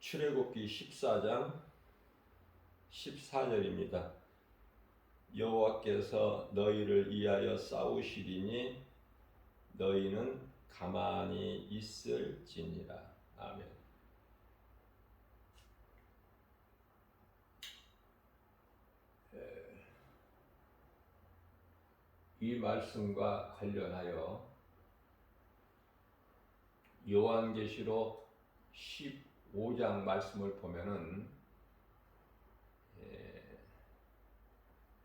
출애굽기 14장 14절입니다. 여호와께서 너희를 위하여 싸우시리니 너희는 가만히 있을지니라. 아멘. 이 말씀과 관련하여 요한계시록 15장 말씀을 보면은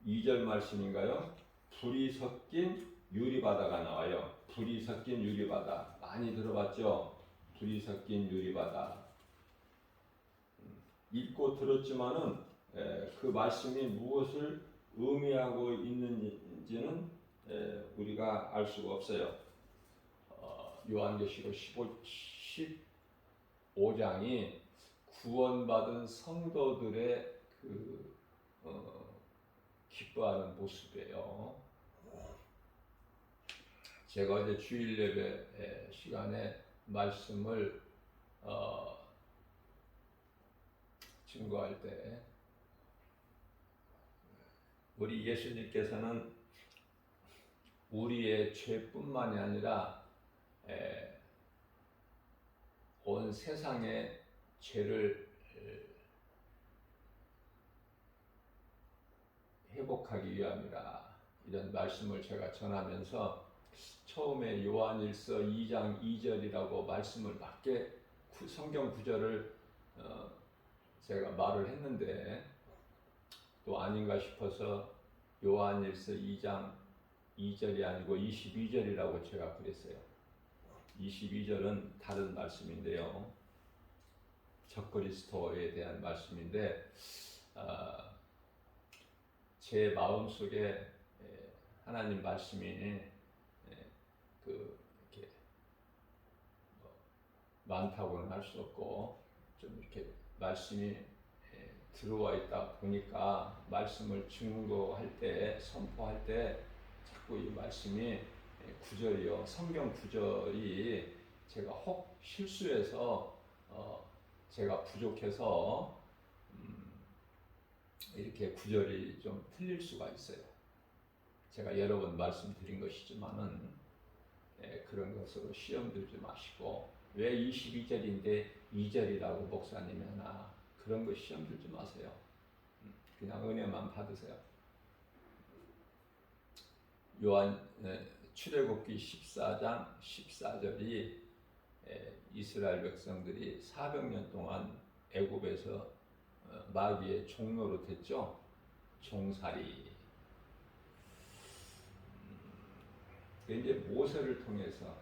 2절 말씀인가요? 불이 섞인 유리바다가 나와요. 불이 섞인 유리바다 많이 들어봤죠? 불이 섞인 유리바다 읽고 들었지만은 그 말씀이 무엇을 의미하고 있는지는 우리가 알 수가 없어요. 요한계시록 15장이 구원받은 성도들의 기뻐하는 모습이에요. 제가 어제 주일 예배 시간에 말씀을 증거할 때 우리 예수님께서는 우리의 죄뿐만이 아니라 온 세상의 죄를 회복하기 위함이라 이런 말씀을 제가 전하면서 처음에 요한일서 2장 2절이라고 말씀을 맞게 성경 구절을 제가 말을 했는데 또 아닌가 싶어서 요한일서 2장 2절이 아니고 22절이라고 제가 그랬어요. 22절은 다른 말씀인데요. 적그리스도에 대한 말씀인데 제 마음속에 하나님 말씀이 이렇게 많다고는 할 수 없고 좀 이렇게 말씀이 들어와 있다 보니까 말씀을 증거할 때 선포할 때 자꾸 이 말씀이 구절이요, 성경 구절이 제가 혹 실수해서 제가 부족해서 이렇게 구절이 좀 틀릴 수가 있어요. 제가 여러 번 말씀드린 것이지만은 그런 것으로 시험 들지 마시고 왜 22절인데 2절이라고 목사님이 하나 그런 거 시험 들지 마세요. 그냥 은혜만 받으세요. 요한 출애굽기 14장 14절이 이스라엘 백성들이 400년 동안 애굽에서 마귀의 종노로 됐죠. 종살이. 이제 모세를 통해서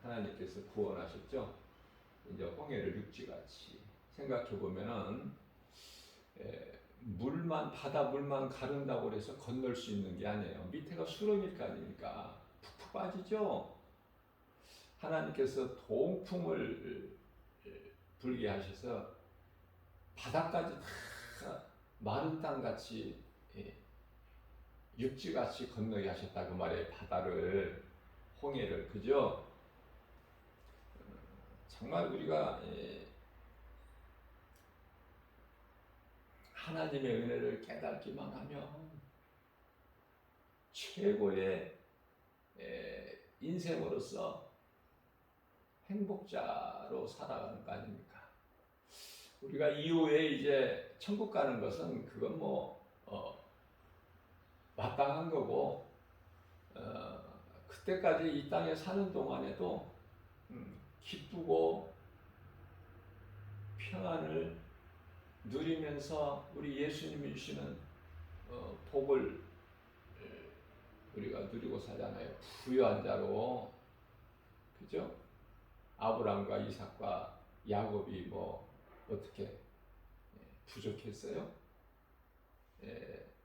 하나님께서 구원하셨죠. 이제 홍해를 육지같이 생각해 보면은 물만 바다 물만 가른다고 해서 건널 수 있는 게 아니에요. 밑에가 수렁일까 아닙니까? 푹푹 빠지죠. 하나님께서 동풍을 불게 하셔서 바다까지 다 마른 땅같이 육지같이 건너게 하셨다고 말해요. 바다를 홍해를 그죠? 정말 우리가 하나님의 은혜를 깨닫기만 하면 최고의 인생으로서 행복자로 살아가는 거 아닙니까? 우리가 이후에 이제 천국 가는 것은 그건 마땅한 거고 그때까지 이 땅에 사는 동안에도 기쁘고 평안을 누리면서 우리 예수님이 주시는 복을 우리가 누리고 살잖아요. 부유한 자로 그죠? 아브라함과 이삭과 야곱이 어떻게 부족했어요?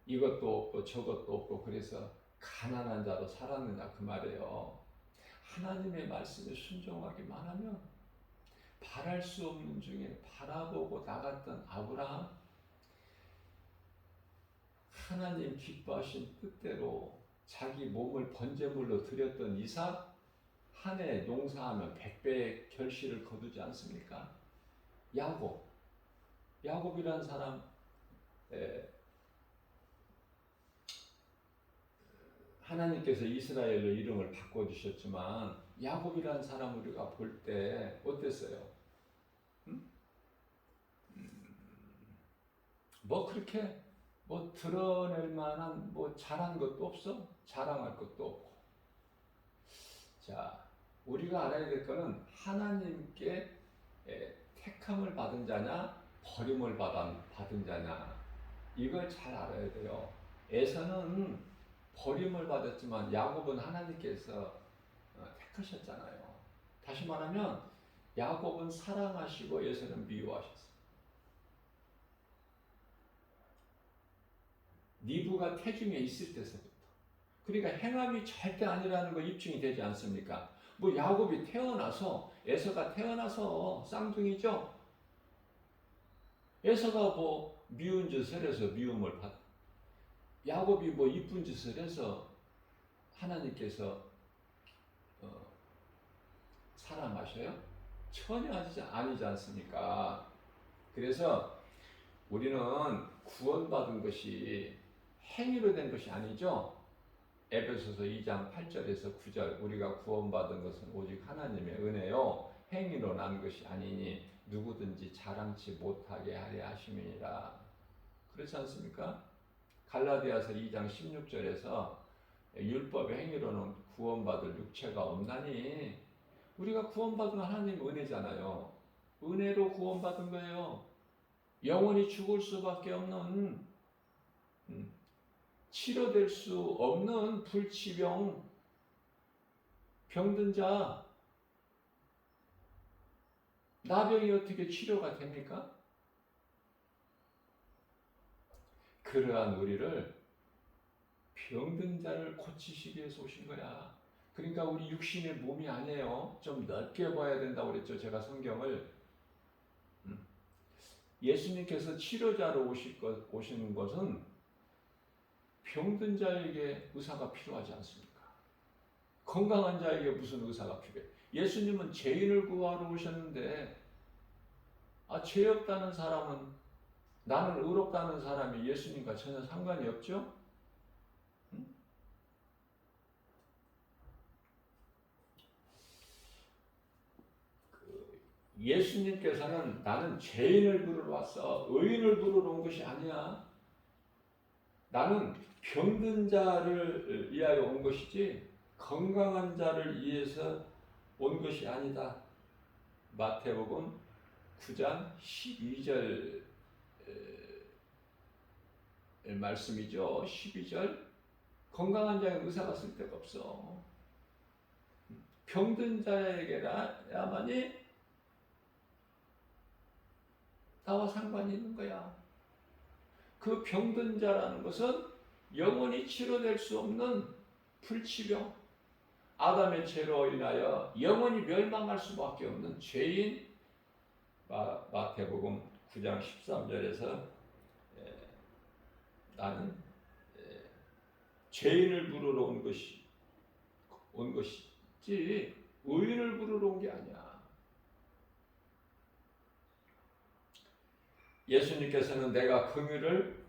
이것도 없고 저것도 없고 그래서 가난한 자로 살았느냐 그 말이에요. 하나님의 말씀에 순종하기만 하면 바랄 수 없는 중에 바라보고 나갔던 아브라함, 하나님 기뻐하신 뜻대로 자기 몸을 번제물로 드렸던 이삭, 한 해 농사하면 100배의 결실을 거두지 않습니까? 야곱이라는 사람, 하나님께서 이스라엘로 이름을 바꿔주셨지만 야곱이라는 사람 우리가 볼 때 어땠어요? 음? 뭐 그렇게 뭐 드러낼 만한 뭐 잘한 것도 없어? 자랑할 것도 없고. 자, 우리가 알아야 될 거는 하나님께 택함을 받은 자냐 버림을 받은 자냐, 이걸 잘 알아야 돼요. 에서는 버림을 받았지만 야곱은 하나님께서 택하셨잖아요. 다시 말하면 야곱은 사랑하시고 에서는 미워하셨어요. 니브가 태중에 있을 때서부터. 그러니까 행함이 절대 아니라는 거 입증이 되지 않습니까? 뭐 야곱이 태어나서, 에서가 태어나서 쌍둥이죠. 에서가 뭐 미운 짓을 해서 미움을 받아. 야곱이 뭐 이쁜 짓을 해서 하나님께서 사랑하셔요? 전혀 아니지 않습니까? 그래서 우리는 구원받은 것이 행위로 된 것이 아니죠. 에베소서 2장 8절에서 9절, 우리가 구원받은 것은 오직 하나님의 은혜요 행위로 난 것이 아니니 누구든지 자랑치 못하게 하려 하심이니라. 그렇지 않습니까? 갈라디아서 2장 16절에서 율법의 행위로는 구원받을 육체가 없나니, 우리가 구원받은 하나님 은혜잖아요. 은혜로 구원받은 거예요. 영원히 죽을 수밖에 없는, 치료될 수 없는 불치병, 병든 자, 나병이 어떻게 치료가 됩니까? 그러한 우리를, 병든 자를 고치시기 위해서 오신 거야. 그러니까 우리 육신의 몸이 아니에요. 좀 넓게 봐야 된다고 그랬죠. 제가 성경을. 예수님께서 치료자로 오시는 것은 병든 자에게 의사가 필요하지 않습니까? 건강한 자에게 무슨 의사가 필요해? 예수님은 죄인을 구하러 오셨는데, 죄 없다는 사람은, 나는 의롭다는 사람이 예수님과 전혀 상관이 없죠? 예수님께서는 나는 죄인을 부르러 왔어, 의인을 부르러 온 것이 아니야. 나는 병든 자를 위하여 온 것이지 건강한 자를 위해서 온 것이 아니다. 마태복음 9장 12절 말씀이죠. 12절. 건강한 자에게 의사가 쓸 데가 없어. 병든 자에게야만이 나와 상관이 있는 거야. 그 병든 자라는 것은 영원히 치료될 수 없는 불치병, 아담의 죄로 인하여 영원히 멸망할 수밖에 없는 죄인, 마태복음 9장 13절에서 나는 죄인을 부르러 온 것이지 의인을 부르러 온 게 아니야. 예수님께서는 내가 긍휼을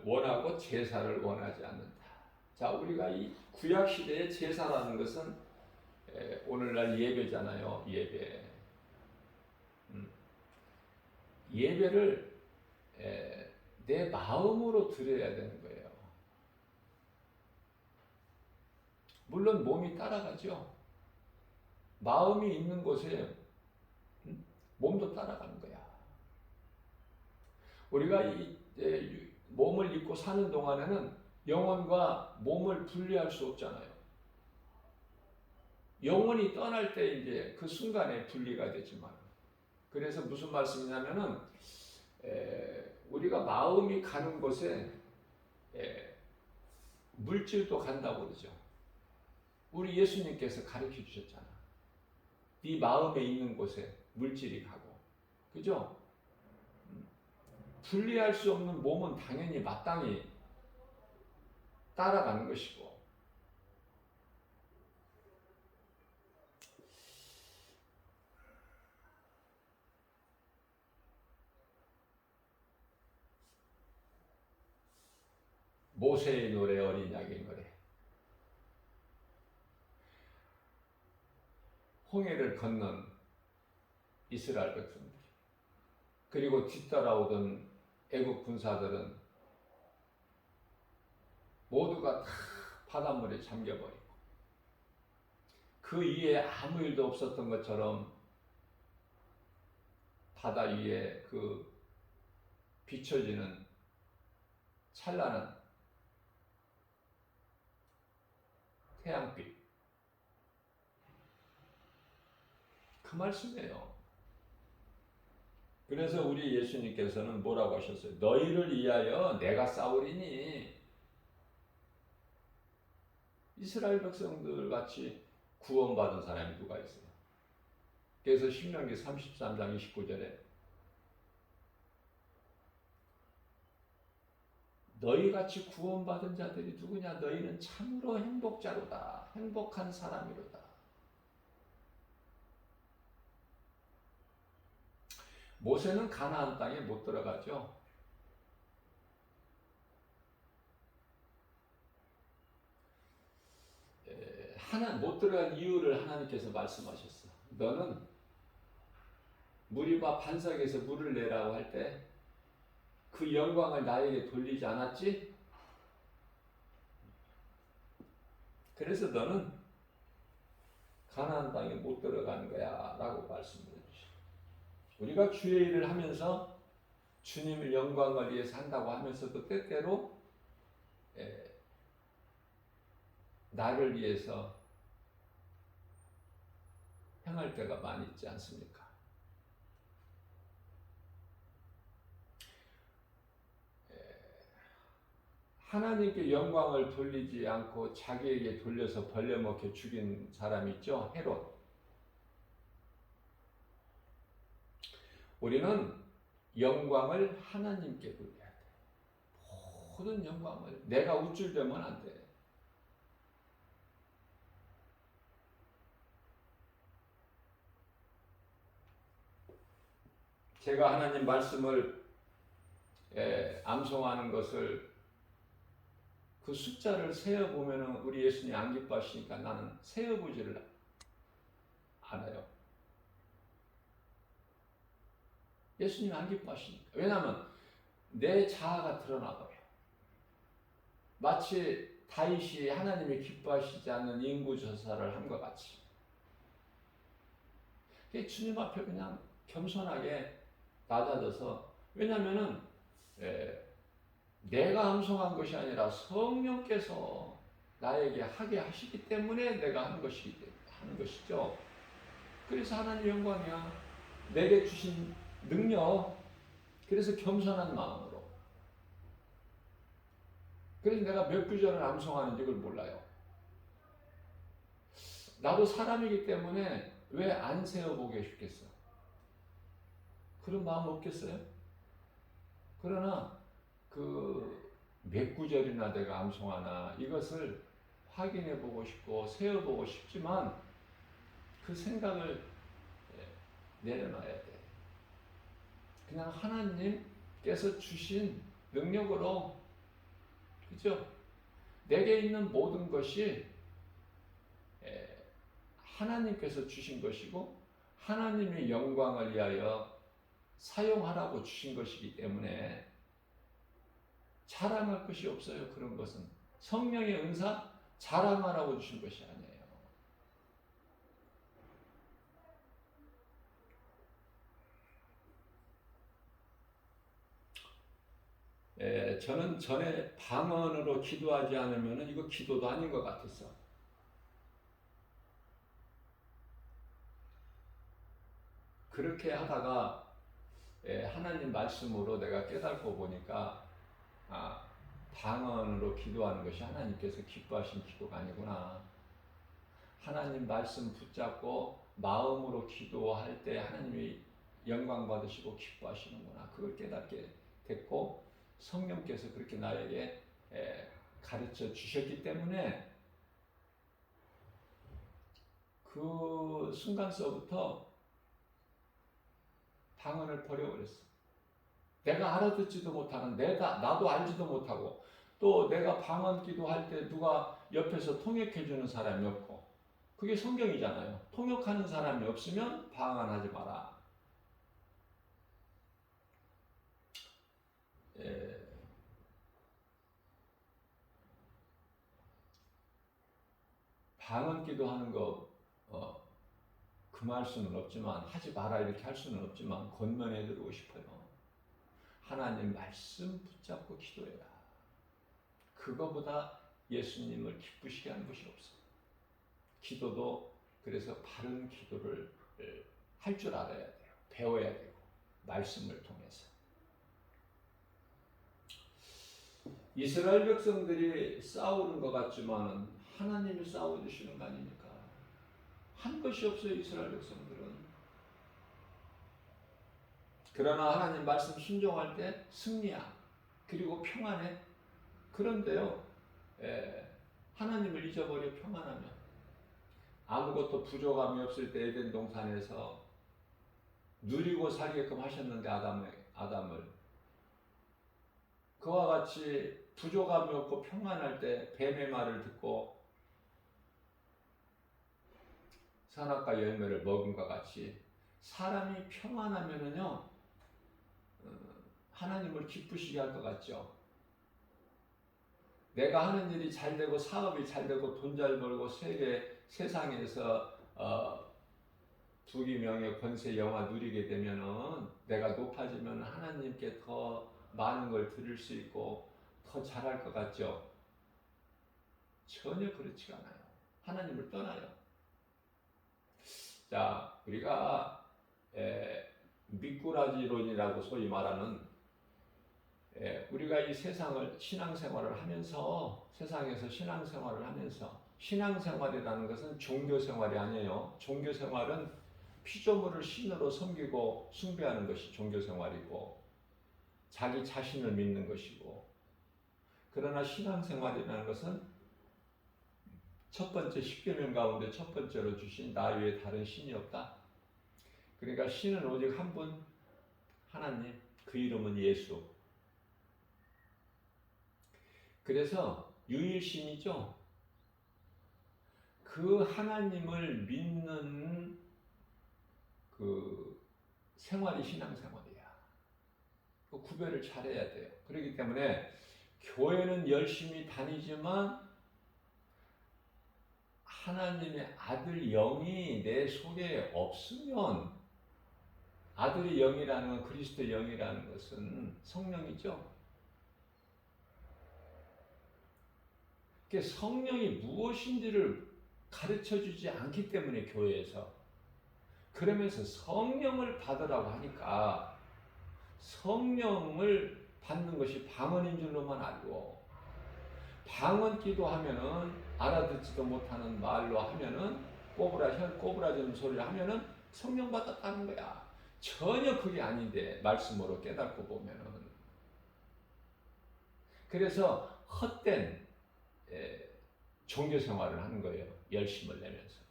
원하고 제사를 원하지 않는다. 자, 우리가 이 구약 시대의 제사라는 것은 오늘날 예배잖아요. 예배를 내 마음으로 드려야 되는 거예요. 물론 몸이 따라가죠. 마음이 있는 곳에 몸도 따라가는 거야. 우리가 이 몸을 입고 사는 동안에는 영혼과 몸을 분리할 수 없잖아요. 영혼이 떠날 때 이제 그 순간에 분리가 되지만, 그래서 무슨 말씀이냐면은 우리가 마음이 가는 곳에 물질도 간다고 그러죠. 우리 예수님께서 가르쳐 주셨잖아. 네 마음에 있는 곳에 물질이 가고, 그죠? 분리할 수 없는 몸은 당연히 마땅히 따라가는 것이고, 모세의 노래, 어린 양의 노래. 홍해를 건넌 이스라엘 백성들. 그리고 뒤따라오던 애국 군사들은 모두가 다 바닷물에 잠겨버리고 그 위에 아무 일도 없었던 것처럼 바다 위에 그 비춰지는 찬란한 태양빛. 그 말씀이에요. 그래서 우리 예수님께서는 뭐라고 하셨어요? 너희를 위하여 내가 싸우리니. 이스라엘 백성들 같이 구원받은 사람이 누가 있어요? 그래서 신명기 33장 29절에 너희같이 구원받은 자들이 누구냐? 너희는 참으로 행복자로다. 행복한 사람이로다. 모세는 가나안 땅에 못 들어가죠. 못 들어간 이유를 하나님께서 말씀하셨어. 너는 무리바 반석에서 물을 내라고 할 때 그 영광을 나에게 돌리지 않았지? 그래서 너는 가나안 땅에 못 들어가는 거야 라고 말씀을 해주셔. 우리가 주의 일을 하면서 주님의 영광을 위해서 한다고 하면서도 때때로 나를 위해서 행할 때가 많이 있지 않습니까? 하나님께 영광을 돌리지 않고 자기에게 돌려서 벌려먹혀 죽인 사람이 있죠. 헤롯. 우리는 영광을 하나님께 돌려야 돼. 모든 영광을. 내가 우쭐대면 안 돼. 제가 하나님 말씀을 암송하는 것을 그 숫자를 세어보면 우리 예수님이 안 기뻐하시니까 나는 세어보지를 않아요. 예수님이 안 기뻐하시니까. 왜냐하면 내 자아가 드러나버려요. 마치 다윗이 하나님이 기뻐하시지 않는 인구조사를 한 것 같이. 주님 앞에 그냥 겸손하게 낮아져서, 왜냐하면 내가 암송한 것이 아니라 성령께서 나에게 하게 하시기 때문에 내가 하는 것이죠. 그래서 하나님 영광이야. 내게 주신 능력. 그래서 겸손한 마음으로. 그래서 내가 몇 구절을 암송하는지 그걸 몰라요. 나도 사람이기 때문에 왜 안 세어보게 싶겠어? 그런 마음 없겠어요? 그러나 몇 구절이나 내가 암송하나 이것을 확인해 보고 싶고 세어보고 싶지만 그 생각을 내려놔야 돼. 그냥 하나님께서 주신 능력으로, 그죠? 내게 있는 모든 것이 하나님께서 주신 것이고 하나님의 영광을 위하여 사용하라고 주신 것이기 때문에 자랑할 것이 없어요. 그런 것은 성령의 은사 자랑하라고 주신 것이 아니에요. 저는 전에 방언으로 기도하지 않으면 이거 기도도 아닌 것 같았어. 그렇게 하다가 하나님 말씀으로 내가 깨닫고 보니까 방언으로 기도하는 것이 하나님께서 기뻐하신 기도가 아니구나. 하나님 말씀 붙잡고 마음으로 기도할 때 하나님이 영광 받으시고 기뻐하시는구나. 그걸 깨닫게 됐고 성령께서 그렇게 나에게 가르쳐 주셨기 때문에 그 순간서부터 방언을 버려버렸어. 내가 알아듣지도 못하는, 나도 알지도 못하고 또 내가 방언 기도할 때 누가 옆에서 통역해 주는 사람이 없고, 그게 성경이잖아요. 통역하는 사람이 없으면 방언하지 마라. 예, 방언 기도하는 거 금할 수는 없지만, 하지 마라 이렇게 할 수는 없지만 권면해 드리고 싶어요. 하나님 말씀 붙잡고 기도해라. 그거보다 예수님을 기쁘시게 하는 것이 없어. 기도도 그래서 바른 기도를 할 줄 알아야 돼요. 배워야 되고, 말씀을 통해서. 이스라엘 백성들이 싸우는 것 같지만 하나님이 싸워주시는 거 아닙니까? 한 것이 없어요, 이스라엘 백성들은. 그러나 하나님 말씀 순종할 때 승리야. 그리고 평안해. 그런데요, 하나님을 잊어버려 평안하면, 아무것도 부족함이 없을 때 에덴 동산에서 누리고 살게끔 하셨는데 아담을 그와 같이 부족함이 없고 평안할 때 뱀의 말을 듣고 선악과 열매를 먹음과 같이 사람이 평안하면은요, 하나님을 기쁘시게 할 것 같죠. 내가 하는 일이 잘 되고 사업이 잘 되고 돈 잘 벌고 세상에서 부귀 명예 권세 영화 누리게 되면은, 내가 높아지면 하나님께 더 많은 걸 드릴 수 있고 더 잘할 것 같죠. 전혀 그렇지가 않아요. 하나님을 떠나요. 자, 우리가 미꾸라지론이라고 소위 말하는, 우리가 이 세상을 신앙생활을 하면서, 세상에서 신앙생활을 하면서, 신앙생활이라는 것은 종교생활이 아니에요. 종교생활은 피조물을 신으로 섬기고 숭배하는 것이 종교생활이고, 자기 자신을 믿는 것이고, 그러나 신앙생활이라는 것은 첫 번째 10계명 가운데 첫 번째로 주신 나 외에 다른 신이 없다. 그러니까 신은 오직 한 분, 하나님, 그 이름은 예수. 그래서 유일신이죠. 그 하나님을 믿는 그 생활이 신앙생활이야. 그 구별을 잘해야 돼요. 그렇기 때문에 교회는 열심히 다니지만 하나님의 아들 영이 내 속에 없으면, 아들의 영이라는, 그리스도의 영이라는 것은 성령이죠. 성령이 무엇인지를 가르쳐 주지 않기 때문에 교회에서, 그러면서 성령을 받으라고 하니까 성령을 받는 것이 방언인 줄로만 알고, 방언 기도하면은 알아듣지도 못하는 말로 하면은 꼬부라지는 소리를 하면은 성령 받았다는 거야. 전혀 그게 아닌데, 말씀으로 깨닫고 보면은. 그래서 헛된 종교 생활을 하는 거예요. 열심을 내면서.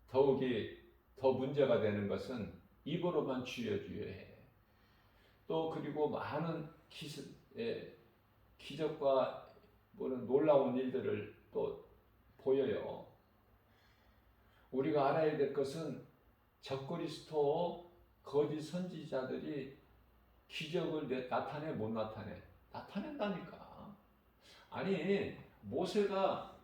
더욱이 더 문제가 되는 것은 입으로만 주여 주여 해. 또 그리고 많은 기적과 놀라운 일들을 또 보여요. 우리가 알아야 될 것은 적그리스도 거짓 선지자들이 기적을 나타내 못 나타내? 나타낸다니까. 아니, 모세가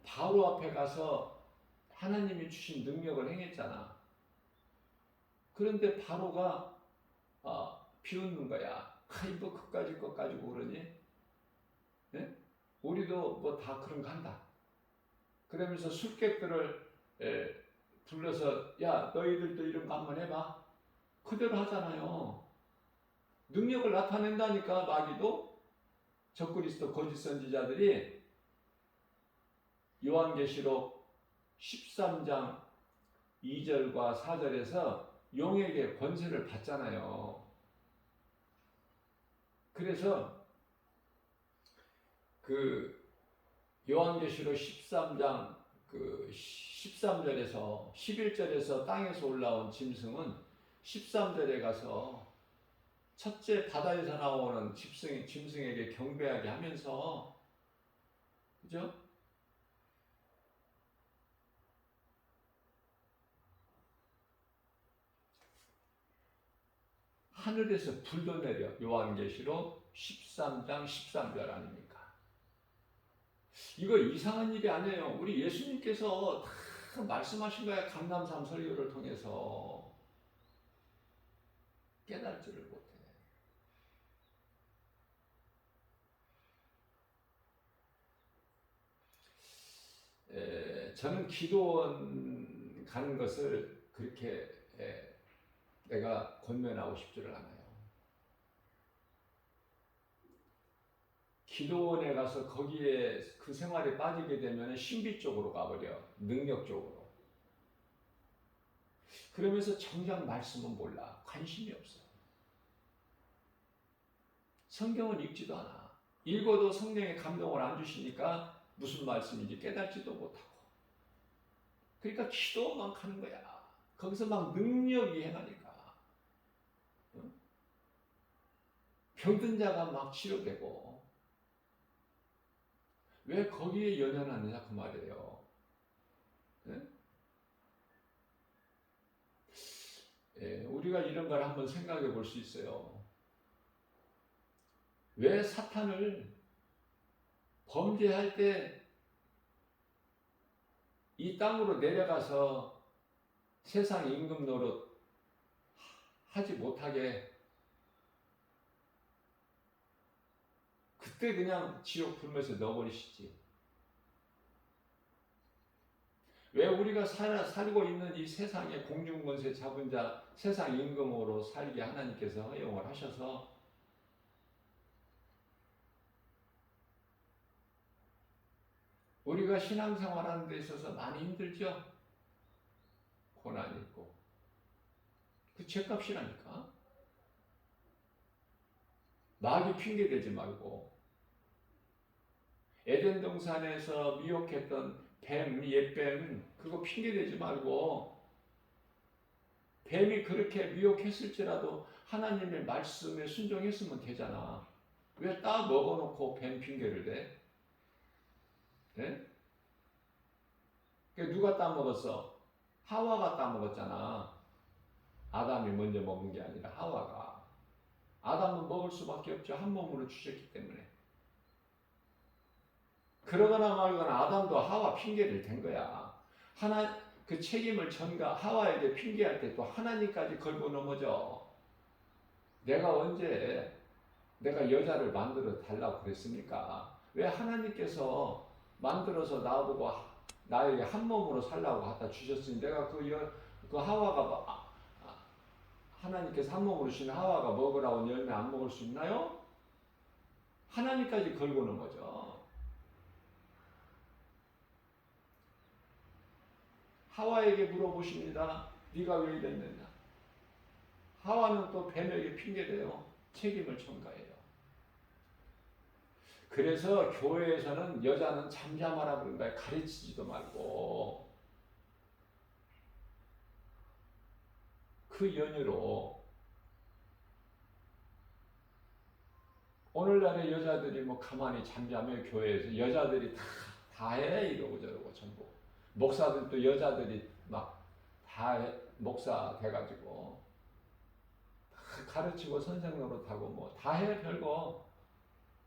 바로 앞에 가서 하나님이 주신 능력을 행했잖아. 그런데 바로가 비웃는 거야. 뭐 그까짓 것 가지고 그러니? 네? 우리도 뭐 다 그런 거 한다. 그러면서 술객들을 불러서, 야, 너희들도 이런 거 한번 해봐. 그대로 하잖아요. 능력을 나타낸다니까. 마귀도, 적그리스도 거짓 선지자들이 요한계시록 13장 2절과 4절에서 용에게 권세를 받잖아요. 그래서 그 요한계시록 13장 그 13절에서 11절에서 땅에서 올라온 짐승은 13절에 가서 첫째 바다에서 나오는 짐승에게 경배하게 하면서, 그죠? 하늘에서 불도 내려. 요한계시록 13장 13절 아닙니까? 이거 이상한 일이 아니에요. 우리 예수님께서 다 말씀하신 거야. 감람산 설교를 통해서. 깨달지를 못해. 저는 기도원 가는 것을 그렇게 내가 권면하고 싶지를 않아요. 기도원에 가서 거기에 그 생활에 빠지게 되면 신비 쪽으로 가버려. 능력 쪽으로. 그러면서 정작 말씀은 몰라. 관심이 없어. 성경은 읽지도 않아. 읽어도 성령의 감동을 안 주시니까 무슨 말씀인지 깨닫지도 못하고. 그러니까 기도만 가는 거야. 거기서 막 능력이 행하니까. 응? 병든 자가 막 치료되고. 왜 거기에 연연하느냐 그 말이에요. 응? 우리가 이런 걸 한번 생각해 볼 수 있어요. 왜 사탄을 범죄할 때 이 땅으로 내려가서 세상 임금 노릇 하지 못하게 그때 그냥 지옥 불면서 넣어버리시지. 왜 우리가 살고 있는 이 세상의 공중권세 잡은 자, 세상 임금으로 살게 하나님께서 허용을 하셔서 우리가 신앙생활하는 데 있어서 많이 힘들죠? 고난이 있고. 그 죄값이라니까. 마귀 핑계대지 말고. 에덴 동산에서 미혹했던 뱀, 옛뱀, 그거 핑계대지 말고. 뱀이 그렇게 미혹했을지라도 하나님의 말씀에 순종했으면 되잖아. 왜 따 먹어놓고 뱀 핑계를 대? 네? 누가 따먹었어? 하와가 따먹었잖아. 아담이 먼저 먹은 게 아니라 하와가. 아담은 먹을 수밖에 없죠. 한 몸으로 주셨기 때문에. 그러거나 말거나 아담도 하와 핑계를 댄 거야. 그 책임을 전가 하와에게 핑계할 때 또 하나님까지 걸고 넘어져. 내가 언제 내가 여자를 만들어 달라고 그랬습니까? 왜 하나님께서 만들어서 나보고 나에게 한 몸으로 살라고 갖다 주셨으니 내가 그 하와가 하나님께서 한 몸으로 주신 하와가 먹으라고 열매 안 먹을 수 있나요? 하나님까지 걸고 넘어져. 하와에게 물어보십니다. 네가 왜 이랬느냐? 하와는 또 뱀에게 핑계대요. 책임을 전가해요. 그래서 교회에서는 여자는 잠잠하라 그런 거야. 가르치지도 말고. 그 연유로 오늘날의 여자들이 뭐 가만히 잠잠해. 교회에서 여자들이 다 해 이러고 저러고 전부. 목사들도 여자들이 막 다 목사 돼가지고 다 가르치고 선생 노릇하고 뭐 다 해 별거.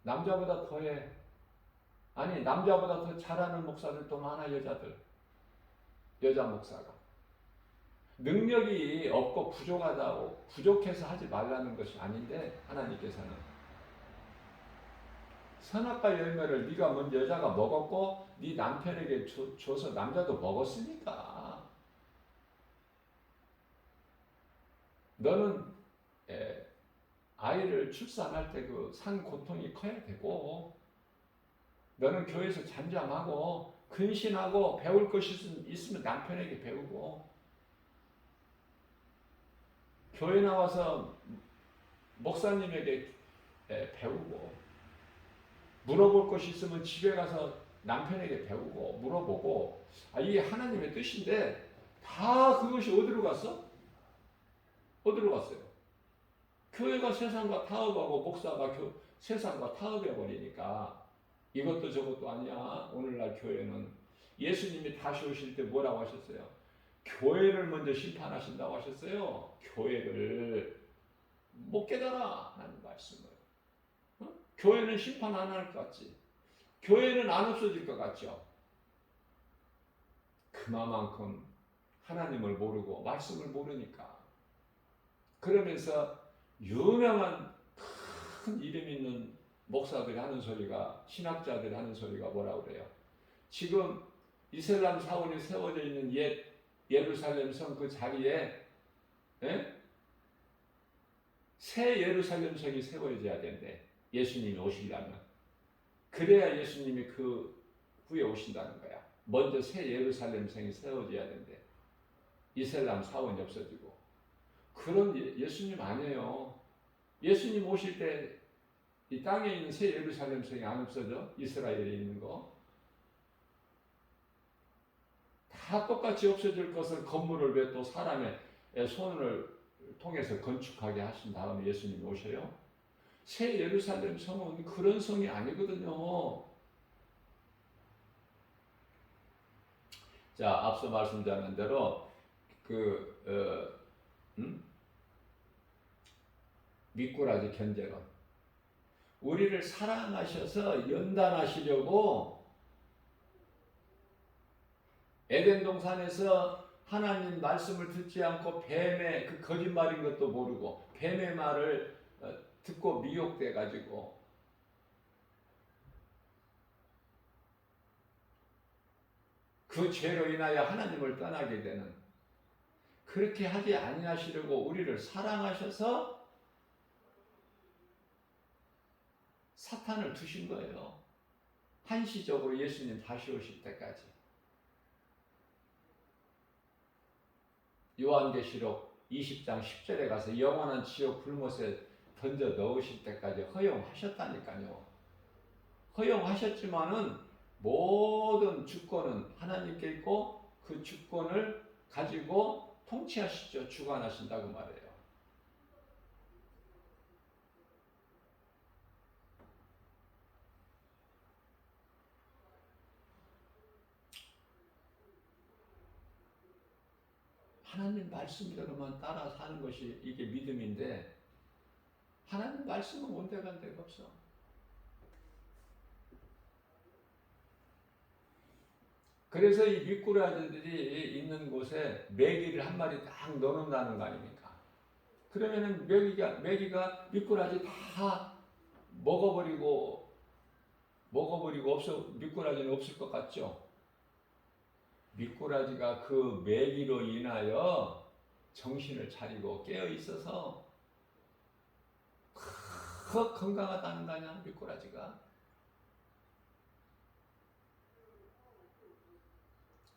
남자보다 더 해. 아니 남자보다 더 잘하는 목사들도 많아. 여자 목사가. 능력이 없고 부족하다고 부족해서 하지 말라는 것이 아닌데 하나님께서는 선악과 열매를 네가 먼저 여자가 먹었고 네 남편에게 줘서 남자도 먹었으니까 너는 아이를 출산할 때 그 산 고통이 커야 되고 너는 교회에서 잠잠하고 근신하고 배울 것이 있으면 남편에게 배우고 교회 나와서 목사님에게 배우고 물어볼 것이 있으면 집에 가서 남편에게 배우고 물어보고 이게 하나님의 뜻인데 다 그것이 어디로 갔어? 어디로 갔어요? 교회가 세상과 타협하고 목사가 세상과 타협해 버리니까 이것도 저것도 아니야. 오늘날 교회는 예수님이 다시 오실 때 뭐라고 하셨어요? 교회를 먼저 심판하신다고 하셨어요. 교회를 못 깨달아 하는 말씀을. 어? 교회는 심판 안 할 것 같지. 교회는 안 없어질 것 같죠. 그만큼 하나님을 모르고 말씀을 모르니까. 그러면서 유명한 큰 이름 있는 목사들이 하는 소리가, 신학자들이 하는 소리가 뭐라고 그래요? 지금 이슬람 사원이 세워져 있는 옛 예루살렘 성 그 자리에 새 예루살렘 성이 세워져야 된대. 예수님이 오시려면. 그래야 예수님이 그 후에 오신다는 거야. 먼저 새 예루살렘 성이 세워져야 된대. 이슬람 사원이 없어지고. 그런 예수님 아니에요. 예수님 오실 때 이 땅에 있는 새 예루살렘 성이 안 없어져? 이스라엘에 있는 거. 다 똑같이 없어질 것을 건물을 왜 또 사람의 손을 통해서 건축하게 하신 다음에 예수님이 오셔요? 새 예루살렘 성은 그런 성이 아니거든요. 자, 앞서 말씀드린 대로 미꾸라지 견제론. 우리를 사랑하셔서 연단하시려고 에덴 동산에서 하나님 말씀을 듣지 않고 뱀의 그 거짓말인 것도 모르고 뱀의 말을 듣고 미혹돼 가지고 그 죄로 인하여 하나님을 떠나게 되는, 그렇게 하지 아니하시려고 우리를 사랑하셔서 사탄을 두신 거예요. 한시적으로 예수님 다시 오실 때까지. 요한계시록 20장 10절에 가서 영원한 지옥 불못에 던져 넣으실 때까지 허용하셨다니까요. 허용하셨지만은 모든 주권은 하나님께 있고 그 주권을 가지고 통치하시죠. 주관하신다고 말해요. 하나님 말씀대로만 따라 사는 것이 이게 믿음인데 하나님 말씀은 온데간 데가 없어. 그래서 이 미꾸라지들이 있는 곳에 메기를 한 마리 딱 넣어놓는다는 거 아닙니까? 그러면은 메기가 미꾸라지 다 먹어버리고 미꾸라지는 없을 것 같죠? 미꾸라지가 그 메기로 인하여 정신을 차리고 깨어 있어서 건강하다는 거 아니야, 미꾸라지가?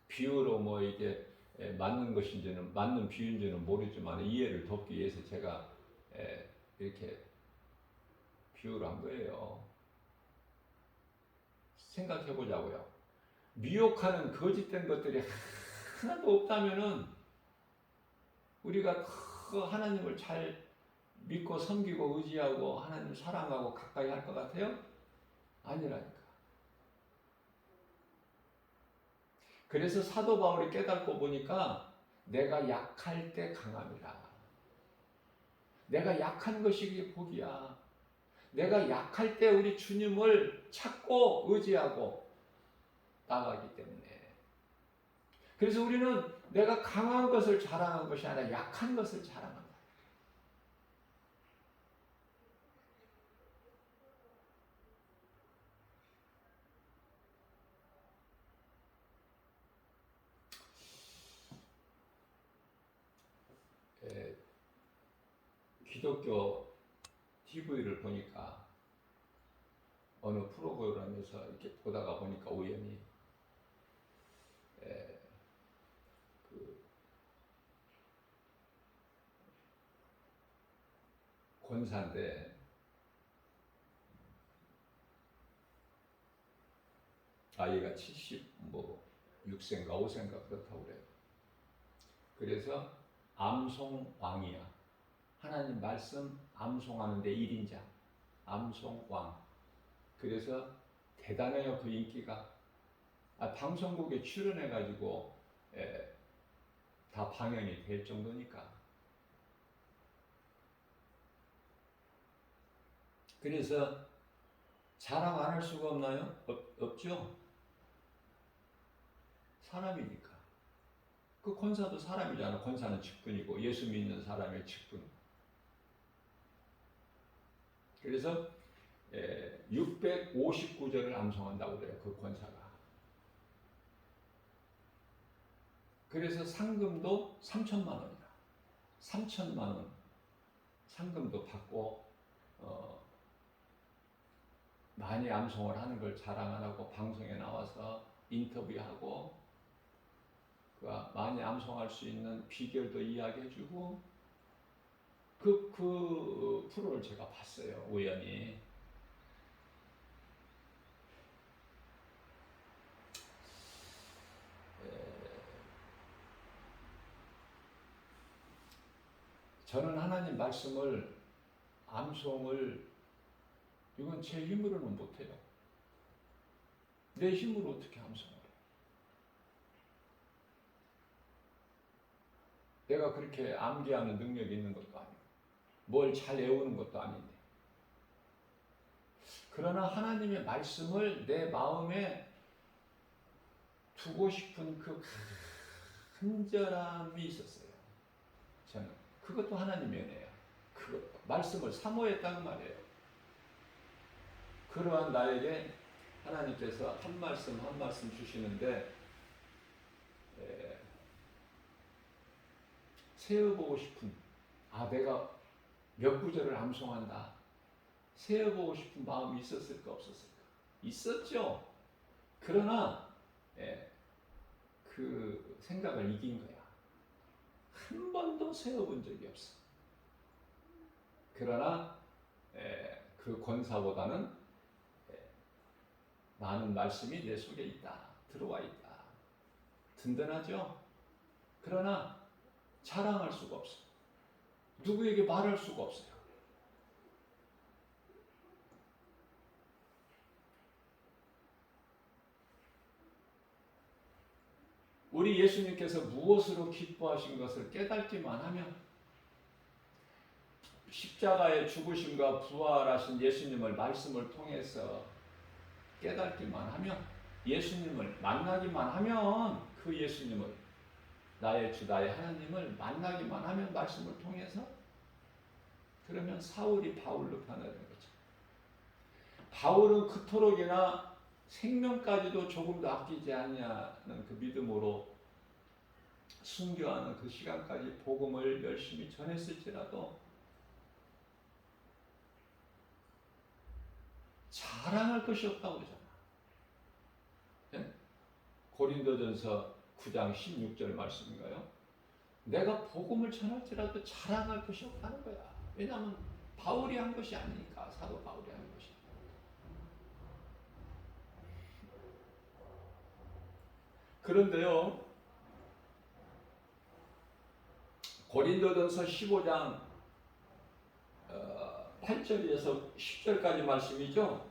비유로 뭐 이게 맞는 것인지는, 맞는 비유인지는 모르지만 이해를 돕기 위해서 제가 이렇게 비유를 한 거예요. 생각해 보자고요. 미혹하는 거짓된 것들이 하나도 없다면은 우리가 그 하나님을 잘 믿고 섬기고 의지하고 하나님 사랑하고 가까이 할 것 같아요? 아니라니까. 그래서 사도 바울이 깨닫고 보니까 내가 약할 때 강함이라. 내가 약한 것이 그게 복이야. 내가 약할 때 우리 주님을 찾고 의지하고 나가기 때문에. 그래서 우리는 내가 강한 것을 자랑한 것이 아니라 약한 것을 자랑한다. 기독교 TV를 보니까 어느 프로그램에서 이렇게 보다가 보니까 우연히 그 권사인데 아이가 76세인가 5세인가 그렇다고 그래요. 그래서 암송왕이야. 하나님 말씀 암송하는데 1인자, 암송왕. 그래서 대단해요, 그 인기가. 방송국에 출연해가지고 다 방영이 될 정도니까. 그래서 자랑 안 할 수가 없나요? 없죠? 사람이니까. 그 권사도 사람이잖아. 권사는 직분이고 예수 믿는 사람의 직분. 그래서 659절을 암송한다고 그래요. 그 권사가. 그래서 상금도 3천만 원이다. 3천만 원 상금도 받고 많이 암송을 하는 걸 자랑 안 하고 방송에 나와서 인터뷰하고 많이 암송할 수 있는 비결도 이야기해주고 그 프로를 제가 봤어요. 우연히. 저는 하나님 말씀을 암송을 이건 제 힘으로는 못해요. 내 힘으로 어떻게 암송을 해요? 내가 그렇게 암기하는 능력이 있는 것도 아니고 뭘 잘 외우는 것도 아닌데. 그러나 하나님의 말씀을 내 마음에 두고 싶은 그 간절함이 있었어요. 저는 그것도 하나님의 은혜예요. 그것도 말씀을 사모했다는 말이에요. 그러한 나에게 하나님께서 한 말씀 한 말씀 주시는데 세어보고 싶은 내가 몇 구절을 암송한다. 세어보고 싶은 마음이 있었을까 없었을까? 있었죠. 그러나 그 생각을 이긴 거야. 한 번도 세어본 적이 없어. 그러나 그 권사보다는 많은 말씀이 내 속에 있다. 들어와 있다. 든든하죠? 그러나 자랑할 수가 없어. 누구에게 말할 수가 없어요. 우리 예수님께서 무엇으로 기뻐하신 것을 깨닫기만 하면 십자가의 죽으심과 부활하신 예수님을 말씀을 통해서 깨닫기만 하면 예수님을 만나기만 하면 그 예수님을 나의 주 나의 하나님을 만나기만 하면 말씀을 통해서 그러면 사울이 바울로 변화되는 거죠. 바울은 그토록이나 생명까지도 조금도 아끼지 않냐는 그 믿음으로 순교하는 그 시간까지 복음을 열심히 전했을지라도 자랑할 것이 없다고 그러잖아. 네? 고린도전서 9장 16절 말씀인가요? 내가 복음을 전할지라도 자랑할 것이 없다는 거야. 왜냐하면 바울이 한 것이 아니니까. 사도 바울이 한 것이. 그런데요, 고린도전서 15장 8절에서 10절까지 말씀이죠.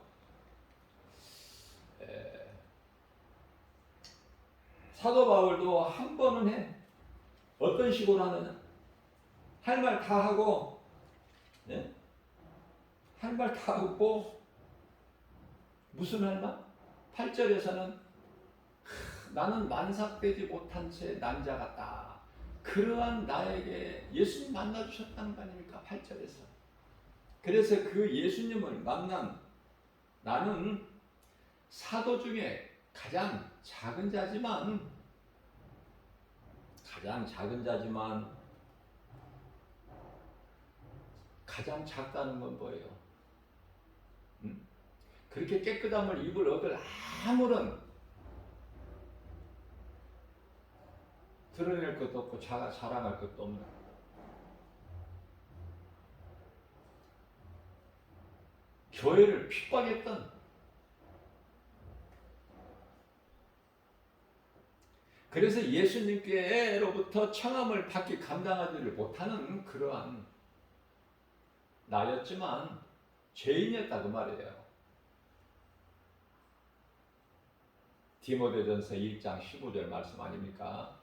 사도 바울도 한 번은 해. 어떤 식으로 하느냐? 할 말 다 하고, 네? 할 말 다 하고, 무슨 할 말? 8절에서는 나는 만삭되지 못한 채 난자 같다. 그러한 나에게 예수님 만나주셨다는 거 아닙니까? 8절에서. 그래서 그 예수님을 만난 나는 사도 중에 가장 작은 자지만 가장 작다는 건 뭐예요? 그렇게 깨끗함을 입을 얻을 아무런 드러낼 것도 없고 자랑할 것도 없는 교회를 핍박했던 그래서 예수님께로부터 청함을 받기 감당하지를 못하는 그러한 나였지만 죄인이었다 그 말이에요. 디모데전서 1장 15절 말씀 아닙니까?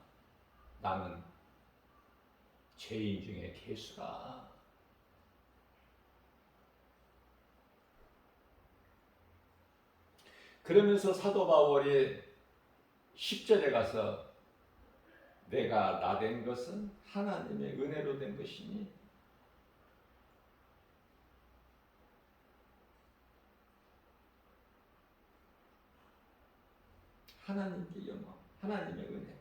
나는 죄인 중에 괴수라. 그러면서 사도 바울이 10절에 가서 내가 나 된 것은 하나님의 은혜로 된 것이니 하나님께 영광, 하나님의 은혜.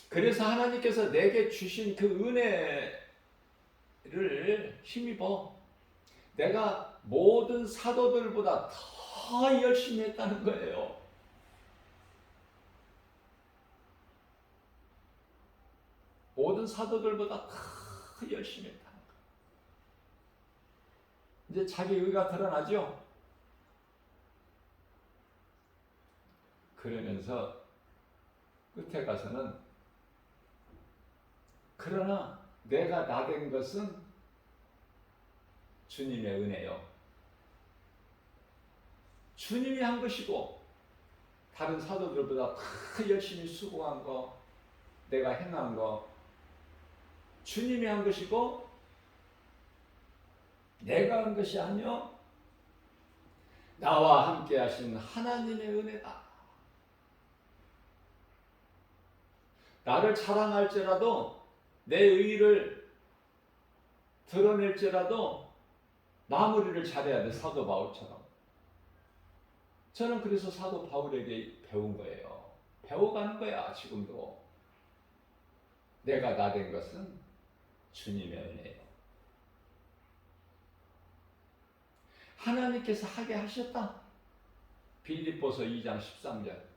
그래서 하나님께서 내게 주신 그 은혜를 힘입어 내가 모든 사도들보다 더 열심히 했다는 거예요. 모든 사도들보다 더 열심히 했다는 거예요. 이제 자기 의가 드러나죠? 그러면서 끝에 가서는 그러나 내가 나 된 것은 주님의 은혜요. 주님이 한 것이고 다른 사도들보다 더 열심히 수고한 거, 내가 행한 거 주님이 한 것이고 내가 한 것이 아니요 나와 함께 하신 하나님의 은혜다. 나를 자랑할지라도 내 의의를 드러낼지라도 마무리를 잘해야 돼. 사도 바울처럼. 저는 그래서 사도 바울에게 배운 거예요. 배워가는 거야 지금도. 내가 나 된 것은 주님의 은혜예요. 하나님께서 하게 하셨다. 빌립보서 2장 13절.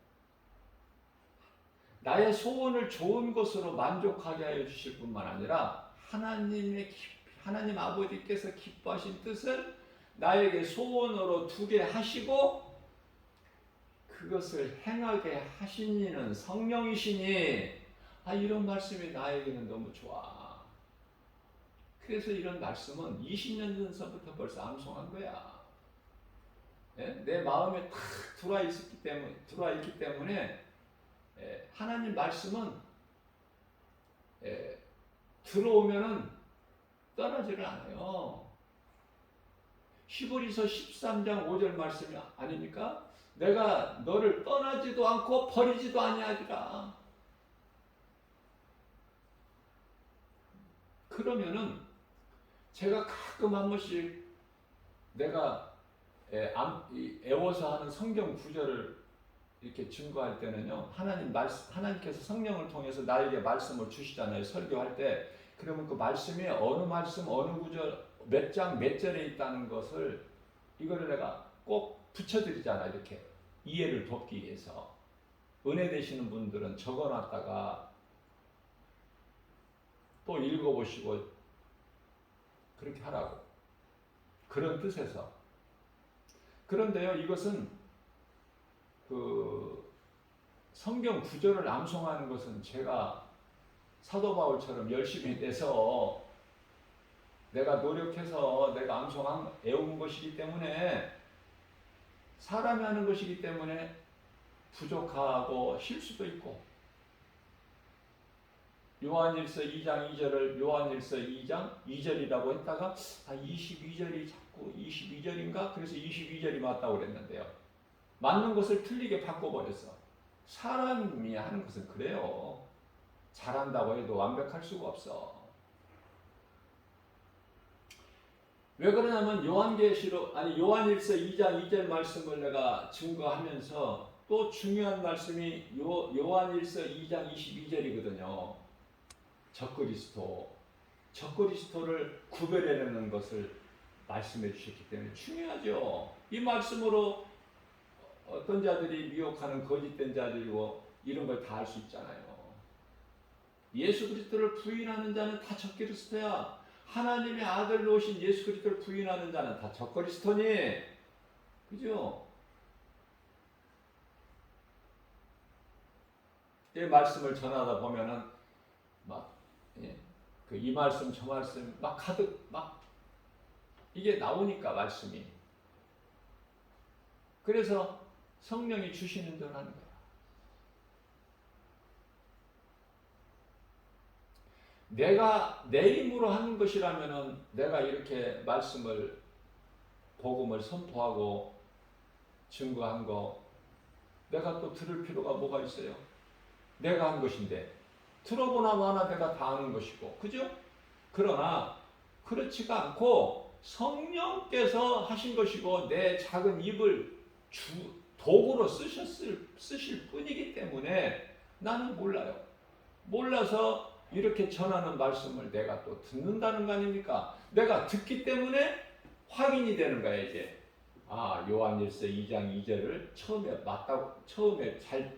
나의 소원을 좋은 것으로 만족하게 하여 주실 뿐만 아니라 하나님 아버지께서 기뻐하신 뜻을 나에게 소원으로 두게 하시고 그것을 행하게 하신 이는 성령이시니 이런 말씀이 나에게는 너무 좋아. 그래서 이런 말씀은 20년 전서부터 벌써 암송한 거야. 내 마음에 탁 들어와 있기 때문에 하나님 말씀은 들어오면은 떠나지를 않아요. 히브리서 13장 5절 말씀이 아닙니까? 내가 너를 떠나지도 않고 버리지도 아니하리라. 그러면은 제가 가끔 한 번씩 내가 애워서 하는 성경 구절을 이렇게 증거할 때는요, 하나님께서 성령을 통해서 나에게 말씀을 주시잖아요. 설교할 때. 그러면 그 말씀이 어느 말씀, 어느 구절, 몇 장, 몇 절에 있다는 것을 이거를 내가 꼭 붙여드리잖아요. 이렇게 이해를 돕기 위해서. 은혜 되시는 분들은 적어놨다가 또 읽어보시고 그렇게 하라고. 그런 뜻에서. 그런데요, 이것은 그 성경 구절을 암송하는 것은 제가 사도 바울처럼 열심히 해서 내가 노력해서 내가 애운 것이기 때문에 사람이 하는 것이기 때문에 부족하고 실수도 있고 요한일서 2장 2절을 요한일서 2장 2절이라고 했다가 22절이 자꾸 22절인가? 그래서 22절이 맞다고 그랬는데요. 맞는 것을 틀리게 바꿔버렸어. 사람이 하는 것은 그래요. 잘한다고 해도 완벽할 수가 없어. 왜 그러냐면 요한일서 2장 2절 말씀을 내가 증거하면서 또 중요한 말씀이 요한일서 2장 22절이거든요. 적그리스도를 구별해내는 것을 말씀해 주셨기 때문에 중요하죠. 이 말씀으로 어떤 자들이 미혹하는 거짓된 자들이고 이런 걸 다 알 수 있잖아요. 예수 그리스도를 부인하는 자는 다 적그리스도야. 하나님의 아들로 오신 예수 그리스도를 부인하는 자는 다 적그리스도니. 그죠? 이 말씀을 전하다 보면은 막 이 말씀 저 말씀 막 가득 막 이게 나오니까 말씀이. 그래서 성령이 주시는 대로 하는 거야. 내가 내 힘으로 하는 것이라면은 내가 이렇게 말씀을 복음을 선포하고 증거한 거 내가 또 들을 필요가 뭐가 있어요? 내가 한 것인데 들어보나 마나 내가 다 아는 것이고, 그죠? 그러나 그렇지가 않고 성령께서 하신 것이고 내 작은 입을 도구로 쓰실 뿐이기 때문에 나는 몰라요. 몰라서 이렇게 전하는 말씀을 내가 또 듣는다는 거 아닙니까? 내가 듣기 때문에 확인이 되는 거야, 이제. 요한일서 2장 2절을 처음에 잘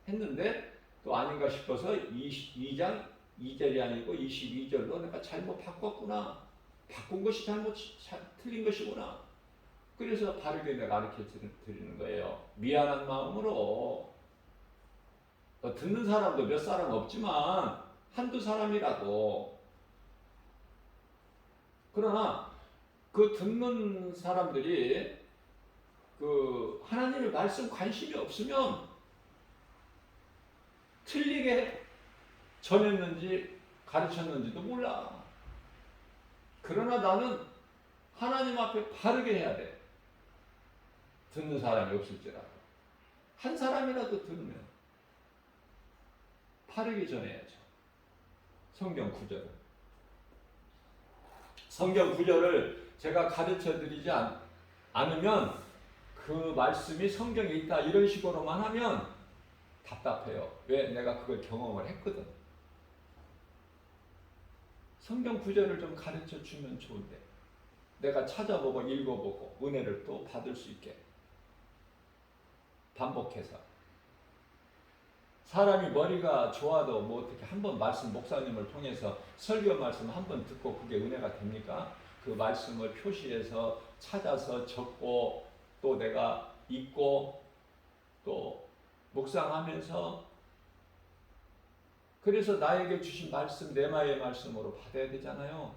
했는데 또 아닌가 싶어서 22장 2절이 아니고 22절로 내가 잘못 바꿨구나. 바꾼 것이 틀린 것이구나. 그래서 바르게 내가 가르쳐 드리는 거예요. 미안한 마음으로. 듣는 사람도 몇 사람 없지만 한두 사람이라도. 그러나 그 듣는 사람들이 하나님의 말씀 관심이 없으면 틀리게 전했는지 가르쳤는지도 몰라. 그러나 나는 하나님 앞에 바르게 해야 돼. 듣는 사람이 없을지라도. 한 사람이라도 들으면 바르게 전해야죠. 성경 구절을 제가 가르쳐 드리지 않으면 그 말씀이 성경에 있다 이런 식으로만 하면 답답해요. 왜? 내가 그걸 경험을 했거든. 성경 구절을 좀 가르쳐 주면 좋은데 내가 찾아보고 읽어보고 은혜를 또 받을 수 있게 반복해서. 사람이 머리가 좋아도 뭐 어떻게 한번 말씀 목사님을 통해서 설교 말씀 한번 듣고 그게 은혜가 됩니까? 그 말씀을 표시해서 찾아서 적고 또 내가 읽고 또 묵상하면서 그래서 나에게 주신 말씀 내마의 말씀으로 받아야 되잖아요.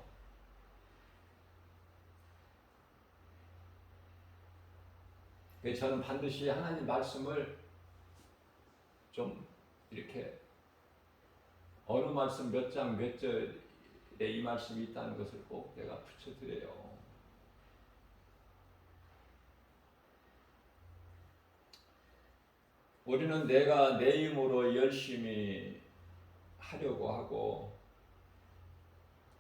저는 반드시 하나님 말씀을 좀 이렇게 어느 말씀 몇 장 몇 절에 이 말씀이 있다는 것을 꼭 내가 붙여드려요. 우리는 내가 내 힘으로 열심히 하려고 하고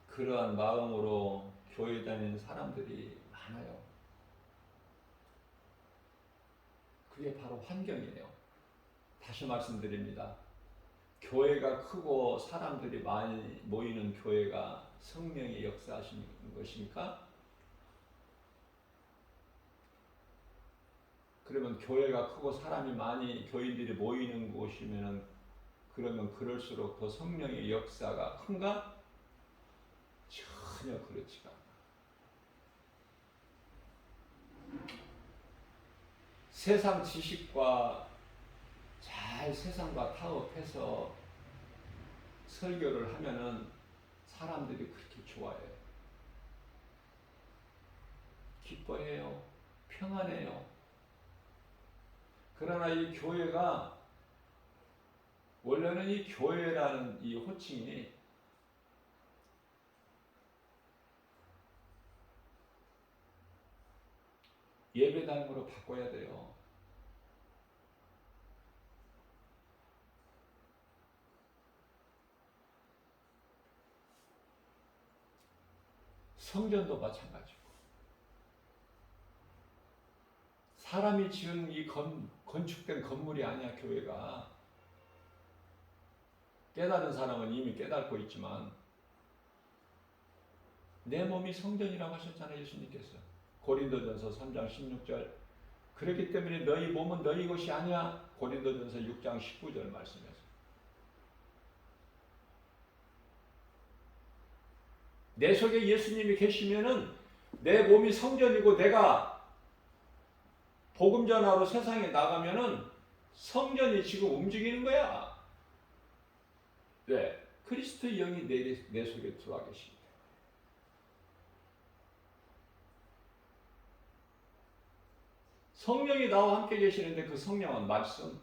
그러한 마음으로 교회 다니는 사람들이 많아요. 그게 바로 환경이에요. 다시 말씀드립니다. 교회가 크고 사람들이 많이 모이는 교회가 성령의 역사하시는 것입니까? 그러면 교회가 크고 사람이 많이 교인들이 모이는 곳이면은 그러면 그럴수록 더 성령의 역사가 큰가? 전혀 그렇지가 않아. 세상 지식과 잘 세상과 타협해서 설교를 하면은 사람들이 그렇게 좋아해요. 기뻐해요. 평안해요. 그러나 이 교회가 원래는 이 교회라는 이 호칭이 예배당으로 바꿔야 돼요. 성전도 마찬가지고 사람이 지은 이 건축된 건물이 아니야. 교회가 깨달은 사람은 이미 깨닫고 있지만 내 몸이 성전이라고 하셨잖아요. 예수님께서 고린도전서 3장 16절. 그렇기 때문에 너희 몸은 너희 것이 아니야. 고린도전서 6장 19절 말씀에서. 내 속에 예수님이 계시면은 내 몸이 성전이고 내가 복음 전하러 세상에 나가면은 성전이 지금 움직이는 거야. 네. 그리스도의 영이 내 속에 들어와 계십니다. 성령이 나와 함께 계시는데 그 성령은 말씀.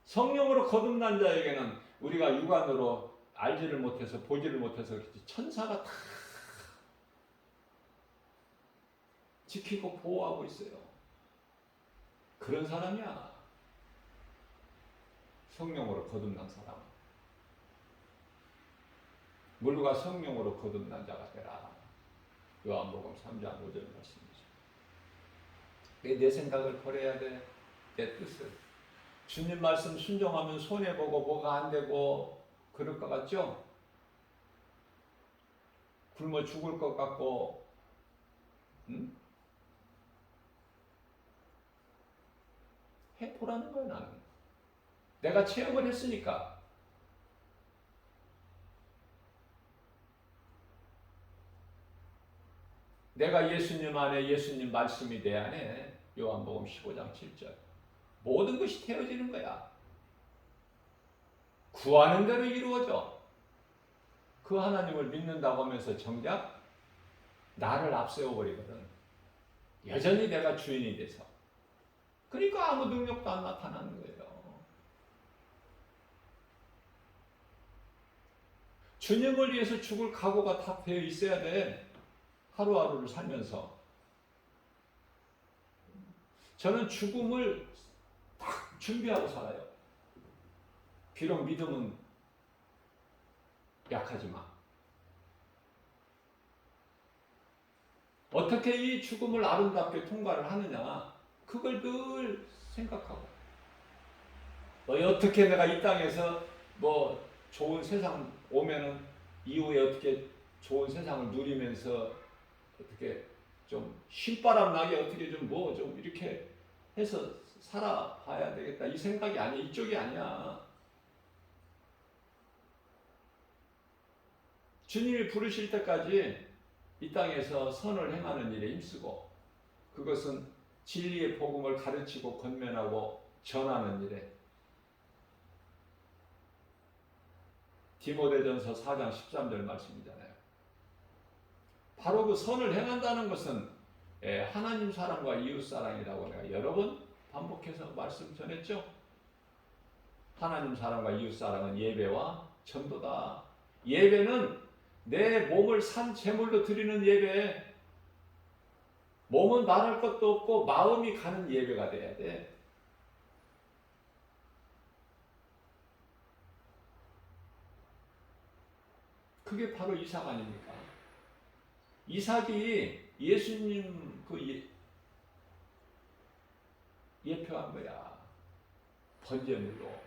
성령으로 거듭난 자에게는 우리가 육안으로 알지를 못해서 보지를 못해서 그렇지 천사가 다 지키고 보호하고 있어요. 그런 사람이야. 성령으로 거듭난 사람. 물과 성령으로 거듭난 자가 되라. 요한복음 3장 5절 말씀이죠. 내 생각을 버려야 돼. 내 뜻을. 주님 말씀 순종하면 손해보고 뭐가 안 되고 그럴 것 같죠? 굶어 죽을 것 같고 응? 해보라는 거야 나는. 내가 체험을 했으니까. 내가 예수님 안에 예수님 말씀이 내 안에 요한복음 15장 7절 모든 것이 되어지는 거야. 구하는 대로 이루어져. 그 하나님을 믿는다고 하면서 정작 나를 앞세워버리거든. 여전히 내가 주인이 돼서. 그러니까 아무 능력도 안 나타나는 거예요. 주님을 위해서 죽을 각오가 다 되어 있어야 돼. 하루하루를 살면서. 저는 죽음을 딱 준비하고 살아요. 비록 믿음은 약하지만. 어떻게 이 죽음을 아름답게 통과를 하느냐. 그걸 늘 생각하고. 어떻게 내가 이 땅에서 좋은 세상 오면은 이후에 어떻게 좋은 세상을 누리면서 어떻게 좀 신바람 나게 어떻게 좀 이렇게 해서 살아봐야 되겠다. 이 생각이 아니야. 이쪽이 아니야. 주님이 부르실 때까지 이 땅에서 선을 행하는 일에 힘쓰고 그것은 진리의 복음을 가르치고 권면하고 전하는 일에 디모데전서 4장 13절 말씀이잖아요. 바로 그 선을 행한다는 것은 하나님 사랑과 이웃 사랑이라고 내가 여러 번 반복해서 말씀 전했죠. 하나님 사랑과 이웃 사랑은 예배와 전도다. 예배는 내 몸을 산 제물로 드리는 예배. 몸은 말할 것도 없고 마음이 가는 예배가 돼야 돼. 그게 바로 이삭 아닙니까? 이삭이 예수님 예표한 거야. 번제물로.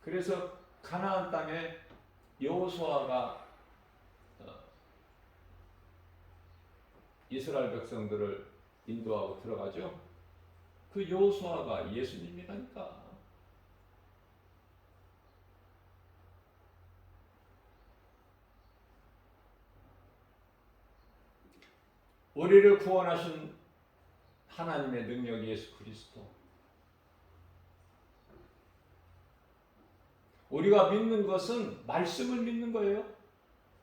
그래서 가나안 땅에 여호수아가 이스라엘 백성들을 인도하고 들어가죠. 그 여호수아가 예수님이라니까. 우리를 구원하신 하나님의 능력 예수 그리스도. 우리가 믿는 것은 말씀을 믿는 거예요.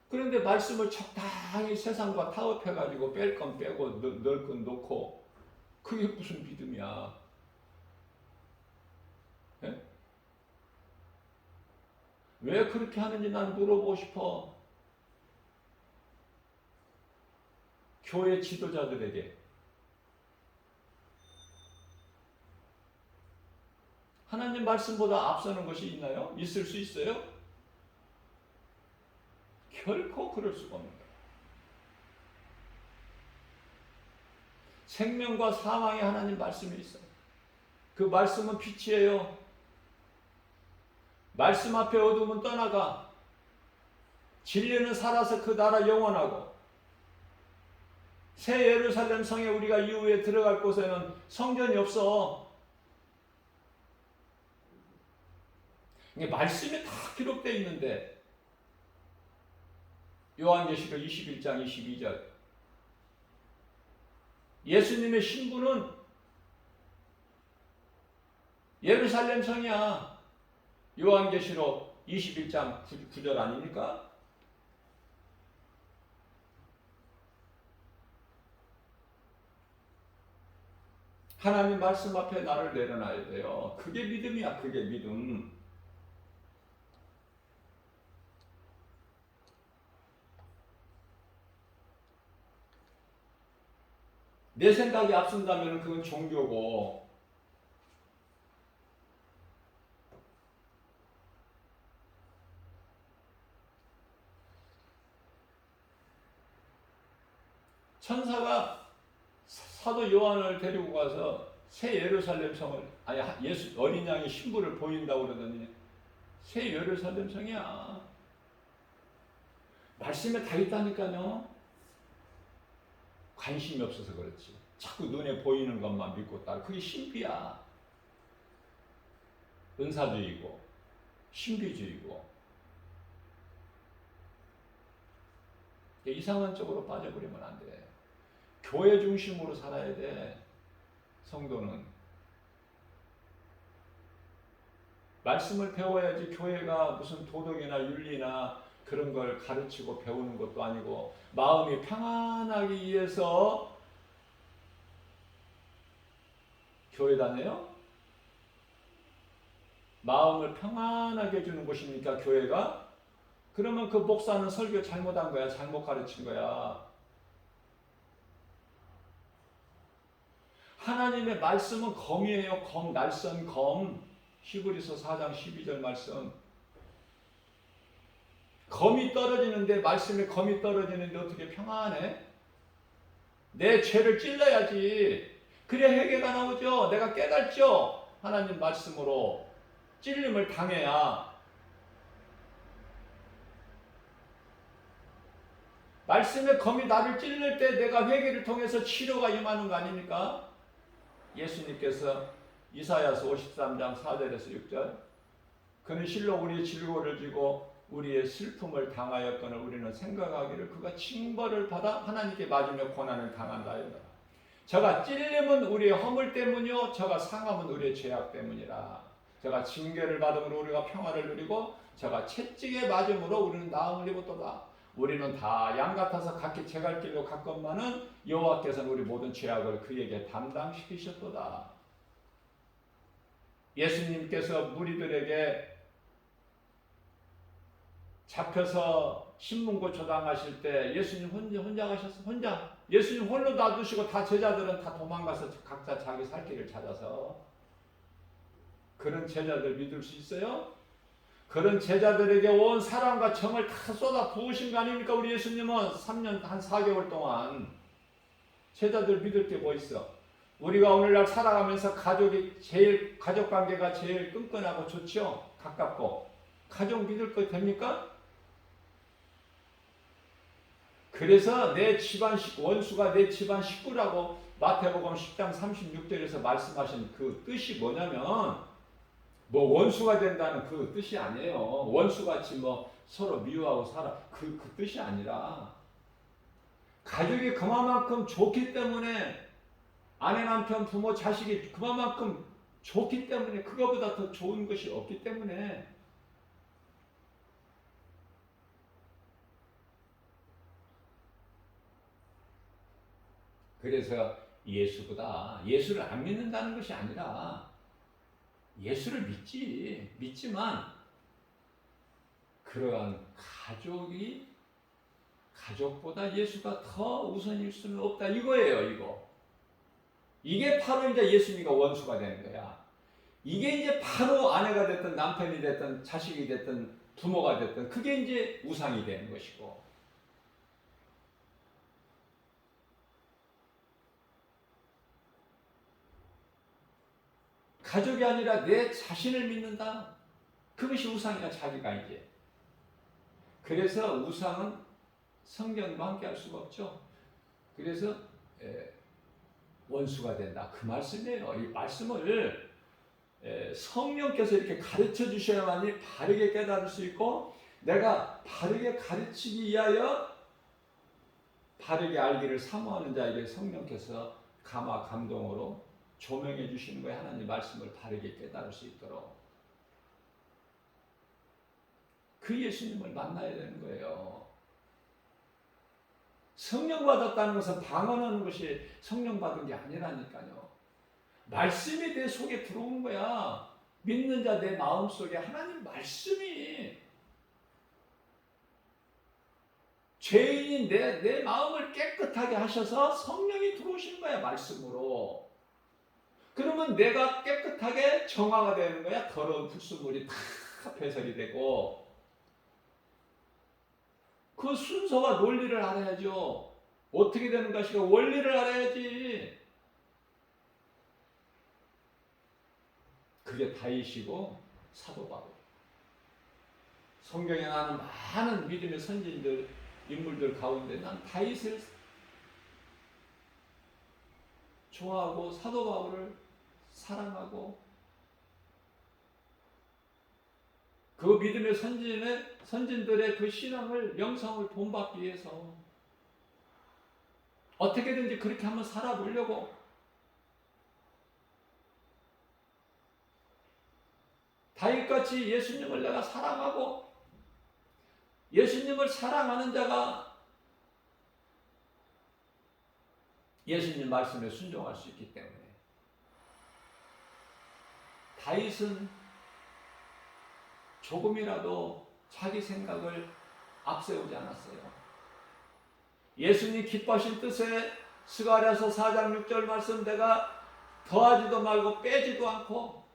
그런데 말씀을 적당히 세상과 타협해가지고 뺄 건 빼고 넣을 건 넣고 그게 무슨 믿음이야. 네? 왜 그렇게 하는지 난 물어보고 싶어. 교회 지도자들에게. 하나님 말씀보다 앞서는 것이 있나요? 있을 수 있어요? 결코 그럴 수가 없는 거예요. 생명과 사망의 하나님 말씀이 있어요. 그 말씀은 빛이에요. 말씀 앞에 어둠은 떠나가. 진리는 살아서 그 나라 영원하고. 새 예루살렘 성에 우리가 이후에 들어갈 곳에는 성전이 없어. 이게 말씀이 다 기록되어 있는데 요한계시록 21장 22절 예수님의 신부는 예루살렘 성이야. 요한계시록 21장 9절 아닙니까? 하나님 말씀 앞에 나를 내려놔야 돼요. 그게 믿음이야. 그게 믿음. 내 생각이 앞선다면 그건 종교고, 천사가 사도 요한을 데리고 가서 새 예루살렘 성을, 아니 예수 어린 양의 신부를 보인다고 그러더니 새 예루살렘 성이야. 말씀에 다 있다니까요. 관심이 없어서 그렇지. 자꾸 눈에 보이는 것만 믿고 따라. 그게 신비야. 은사주의고 신비주의고 이상한 쪽으로 빠져버리면 안 돼. 교회 중심으로 살아야 돼. 성도는 말씀을 배워야지. 교회가 무슨 도덕이나 윤리나 그런 걸 가르치고 배우는 것도 아니고, 마음이 평안하기 위해서 교회 다녀요? 마음을 평안하게 해주는 곳입니까, 교회가? 그러면 그 목사는 설교 잘못한 거야, 잘못 가르친 거야. 하나님의 말씀은 검이에요. 검, 날선 검. 히브리서 4장 12절 말씀. 검이 떨어지는데, 말씀에 검이 떨어지는데 어떻게 평안해? 내 죄를 찔러야지. 그래야 회개가 나오죠. 내가 깨닫죠. 하나님 말씀으로 찔림을 당해야. 말씀의 검이 나를 찔릴 때 내가 회개를 통해서 치료가 임하는 거 아닙니까? 예수님께서 이사야서 53장 4절에서 6절, 그는 실로 우리의 질고를 지고 우리의 슬픔을 당하였거늘 우리는 생각하기를 그가 징벌을 받아 하나님께 맞으며 고난을 당한다 하였다. 저가 찔림은 우리의 허물 때문이요 저가 상함은 우리의 죄악 때문이라. 저가 징계를 받음으로 우리가 평화를 누리고 저가 채찍에 맞음으로 우리는 나음을 입었도다. 우리는 다 양 같아서 각기 제 갈 길로 갔건만은 여호와께서는 우리 모든 죄악을 그에게 담당시키셨도다. 예수님께서 무리들에게 잡혀서 신문고초 당하실 때 예수님 혼자 가셨어. 혼자. 예수님 홀로 놔두시고 다 제자들은 다 도망가서 각자 자기 살 길을 찾아서. 그런 제자들 믿을 수 있어요? 그런 제자들에게 온 사랑과 정을 다 쏟아 부으신 거 아닙니까? 우리 예수님은 3년 한 4개월 동안. 제자들 믿을 게 뭐 있어? 우리가 오늘날 살아가면서 가족 관계가 제일 끈끈하고 좋죠? 가깝고. 가족 믿을 거 됩니까? 그래서 내 집안 원수가 내 집안 식구라고 마태복음 10장 36절에서 말씀하신 그 뜻이 뭐냐면, 뭐 원수가 된다는 그 뜻이 아니에요. 원수같이 뭐 서로 미워하고 살아. 그 뜻이 아니라, 가족이 그만큼 좋기 때문에, 아내, 남편, 부모, 자식이 그만큼 좋기 때문에, 그거보다 더 좋은 것이 없기 때문에, 그래서 예수를 안 믿는다는 것이 아니라, 예수를 믿지만 그러한 가족보다 예수가 더 우선일 수는 없다 이거예요. 이게 바로 이제 예수님과 원수가 되는 거야. 이게 이제 바로 아내가 됐든 남편이 됐든 자식이 됐든 부모가 됐든 그게 이제 우상이 되는 것이고, 가족이 아니라 내 자신을 믿는다. 그것이 우상이야, 자기가 이제. 그래서 우상은 성경과 함께 할 수가 없죠. 그래서 원수가 된다. 그 말씀이에요. 이 말씀을 성령께서 이렇게 가르쳐 주셔야만이 바르게 깨달을 수 있고, 내가 바르게 가르치기 위하여 바르게 알기를 사모하는 자에게 성령께서 감화 감동으로 조명해 주시는 거예요. 하나님 말씀을 바르게 깨달을 수 있도록. 그 예수님을 만나야 되는 거예요. 성령 받았다는 것은 방언하는 것이 성령 받은 게 아니라니까요. 말씀이 내 속에 들어오는 거야. 믿는 자 내 마음속에 하나님 말씀이 죄인인 내 마음을 깨끗하게 하셔서 성령이 들어오시는 거야. 말씀으로. 그러면 내가 깨끗하게 정화가 되는 거야. 더러운 불순물이 다 배설이 되고. 그 순서와 논리를 알아야죠. 어떻게 되는 것인가 원리를 알아야지. 그게 다윗이고 사도 바울. 성경에 나는 많은 믿음의 선진들 인물들 가운데 난 다윗을 좋아하고 사도 바울을 사랑하고 그 믿음의 선진들의 그 신앙을 명성을 본받기 위해서 어떻게든지 그렇게 한번 살아보려고 다윗같이 예수님을 내가 사랑하고 예수님을 사랑하는 자가 예수님 말씀에 순종할 수 있기 때문에 다윗은 조금이라도 자기 생각을 앞세우지 않았어요. 예수님 기뻐하신 뜻에 스가랴서 4장 6절 말씀 내가 더하지도 말고 빼지도 않고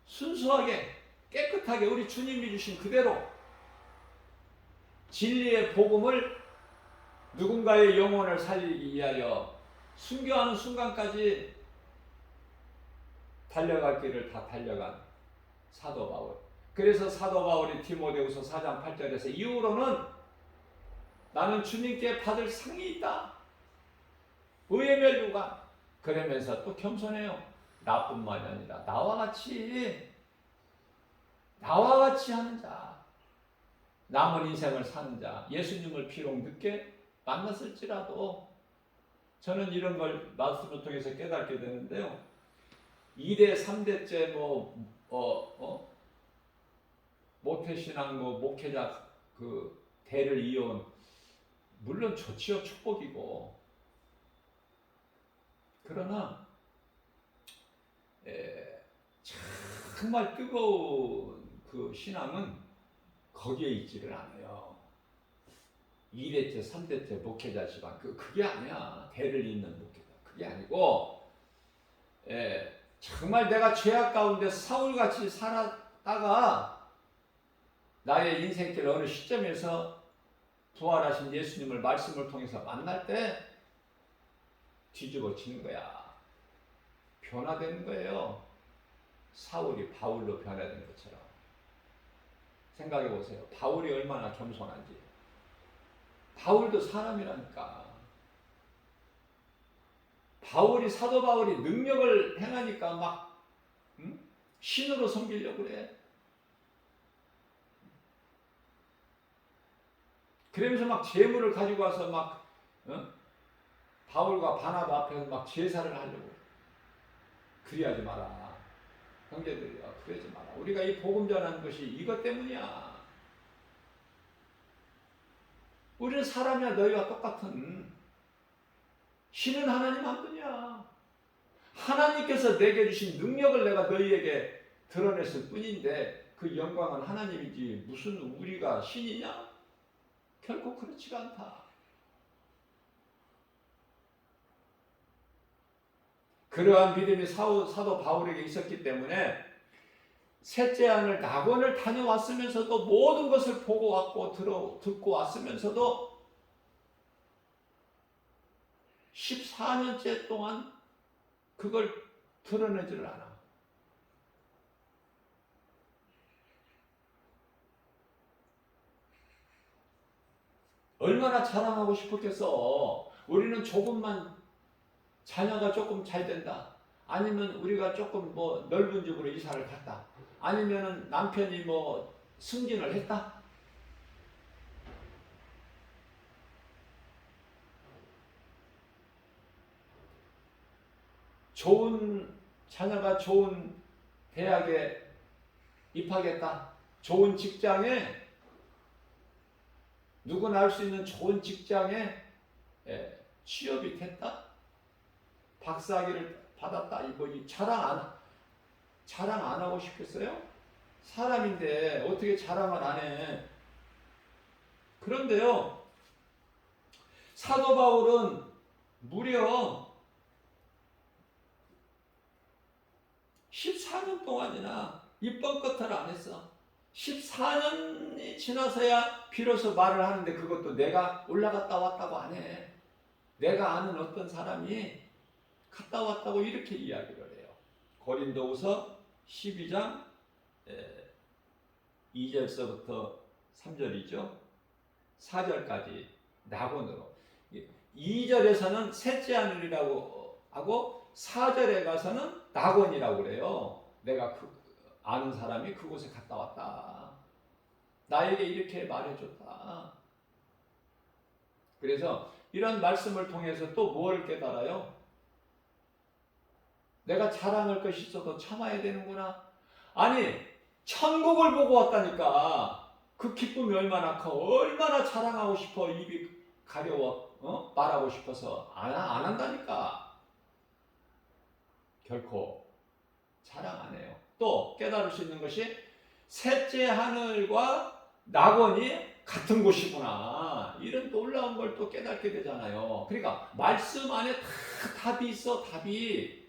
순수하게 깨끗하게 우리 주님이 주신 그대로 진리의 복음을 누군가의 영혼을 살리기 위하여 순교하는 순간까지 달려갈 길을 다 달려간 사도 바울. 그래서 사도 바울이 디모데후서 4장 8절에서 이후로는 나는 주님께 받을 상이 있다. 의의 멸류관. 그러면서 또 겸손해요. 나뿐만이 아니라 나와 같이 하는 자, 남은 인생을 사는 자, 예수님을 비록 늦게 만났을지라도 저는 이런 걸 말씀을 통해서 깨닫게 되는데요. 2대, 3대째 모태신앙 목회자 그 대를 이어온 물론 좋지요. 축복이고. 그러나 정말 뜨거운 그 신앙은 거기에 있지를 않아요. 2대째, 3대째 목회자지만 그게 아니야. 대를 잇는 목회자. 그게 아니고 정말 내가 죄악 가운데 사울같이 살았다가 나의 인생길 어느 시점에서 부활하신 예수님을 말씀을 통해서 만날 때 뒤집어지는 거야. 변화되는 거예요. 사울이 바울로 변화된 것처럼. 생각해 보세요. 바울이 얼마나 겸손한지. 바울도 사람이라니까. 사도 바울이 능력을 행하니까 막 신으로 섬기려고 그래. 그러면서 막 재물을 가지고 와서 막 바울과 바나바 앞에서 막 제사를 하려고. 그리하지 마라. 형제들이여, 그러지 마라. 우리가 이 복음 전하는 것이 이것 때문이야. 우리는 사람이야. 너희와 똑같은. 신은 하나님 한 분이야. 하나님께서 내게 주신 능력을 내가 너희에게 드러냈을 뿐인데 그 영광은 하나님이지 무슨 우리가 신이냐? 결코 그렇지가 않다. 그러한 믿음이 사도 바울에게 있었기 때문에 셋째 안을 낙원을 다녀왔으면서도 모든 것을 보고 왔고 듣고 왔으면서도 14년째 동안 그걸 드러내지를 않아. 얼마나 자랑하고 싶었겠어. 우리는 조금만 자녀가 조금 잘 된다. 아니면 우리가 조금 넓은 집으로 이사를 갔다. 아니면 남편이 승진을 했다. 자녀가 좋은 대학에 입학했다. 좋은 직장에, 누구나 할 수 있는 좋은 직장에 취업이 됐다. 박사학위를 받았다. 이거 자랑 안 하고 싶겠어요? 사람인데 어떻게 자랑을 안 해? 그런데요, 사도 바울은 무려 14년 동안이나 입번 컷을 안 했어. 14년이 지나서야 비로소 말을 하는데, 그것도 내가 올라갔다 왔다고 안 해. 내가 아는 어떤 사람이 갔다 왔다고 이렇게 이야기를 해요. 고린도후서 12장 2절서부터 3절이죠. 4절까지 낙원으로. 2절에서는 셋째 하늘이라고 하고 4절에 가서는 낙원이라고 그래요. 내가 아는 사람이 그곳에 갔다 왔다. 나에게 이렇게 말해줬다. 그래서 이런 말씀을 통해서 또 뭘 깨달아요? 내가 자랑할 것이 있어도 참아야 되는구나. 아니, 천국을 보고 왔다니까. 그 기쁨이 얼마나 커. 얼마나 자랑하고 싶어. 입이 가려워. 말하고 싶어서 안 한다니까. 결코 자랑 안 해요. 또 깨달을 수 있는 것이 셋째 하늘과 낙원이 같은 곳이구나. 이런 놀라운 걸 또 깨닫게 되잖아요. 그러니까 말씀 안에 다 답이 있어. 답이.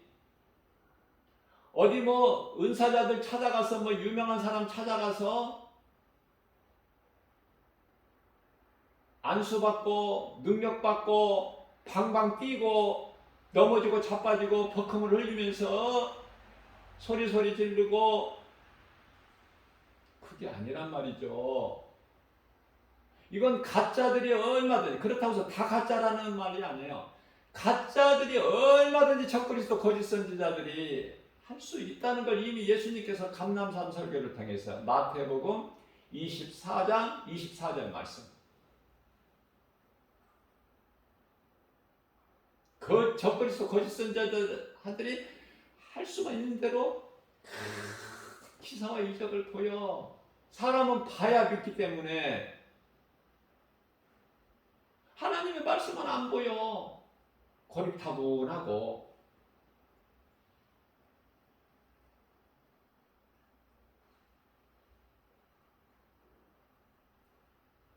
어디 은사자들 찾아가서 유명한 사람 찾아가서 안수받고 능력받고 방방 뛰고 넘어지고 자빠지고 버금을 흘리면서 소리 지르고, 그게 아니란 말이죠. 이건 가짜들이 얼마든지, 그렇다고 해서 다 가짜라는 말이 아니에요. 가짜들이 얼마든지 적그리스도 거짓 선지자들이 할 수 있다는 걸 이미 예수님께서 감람산 설교를 통해서 마태복음 24장 24절 말씀. 그 적그리스도 거짓 선지자들이 할 수가 있는 대로 기사와 이적을 보여. 사람은 봐야 믿기 때문에. 하나님의 말씀은 안 보여. 고리타분하고.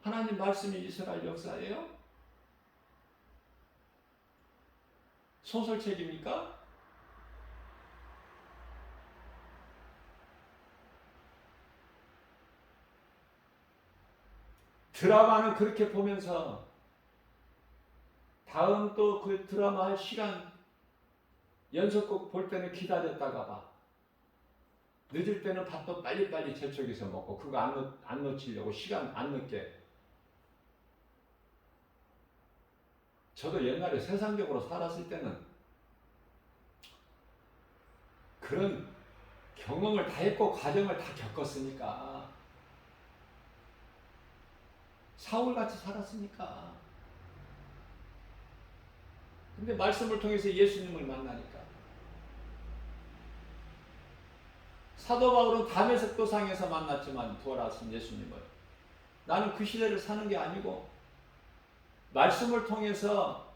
하나님 말씀이 이스라엘 역사예요? 소설책입니까? 드라마는 그렇게 보면서 다음 또 그 드라마 할 시간 연속곡 볼 때는 기다렸다가 봐. 늦을 때는 밥도 빨리빨리 재촉해서 먹고, 그거 안 놓치려고 시간 안 늦게. 저도 옛날에 세상적으로 살았을 때는 그런 경험을 다 했고 과정을 다 겪었으니까, 사울같이 살았으니까. 근데 말씀을 통해서 예수님을 만나니까. 사도 바울은 다메섹 도상에서 만났지만 부활하신 예수님을, 나는 그 시대를 사는 게 아니고 말씀을 통해서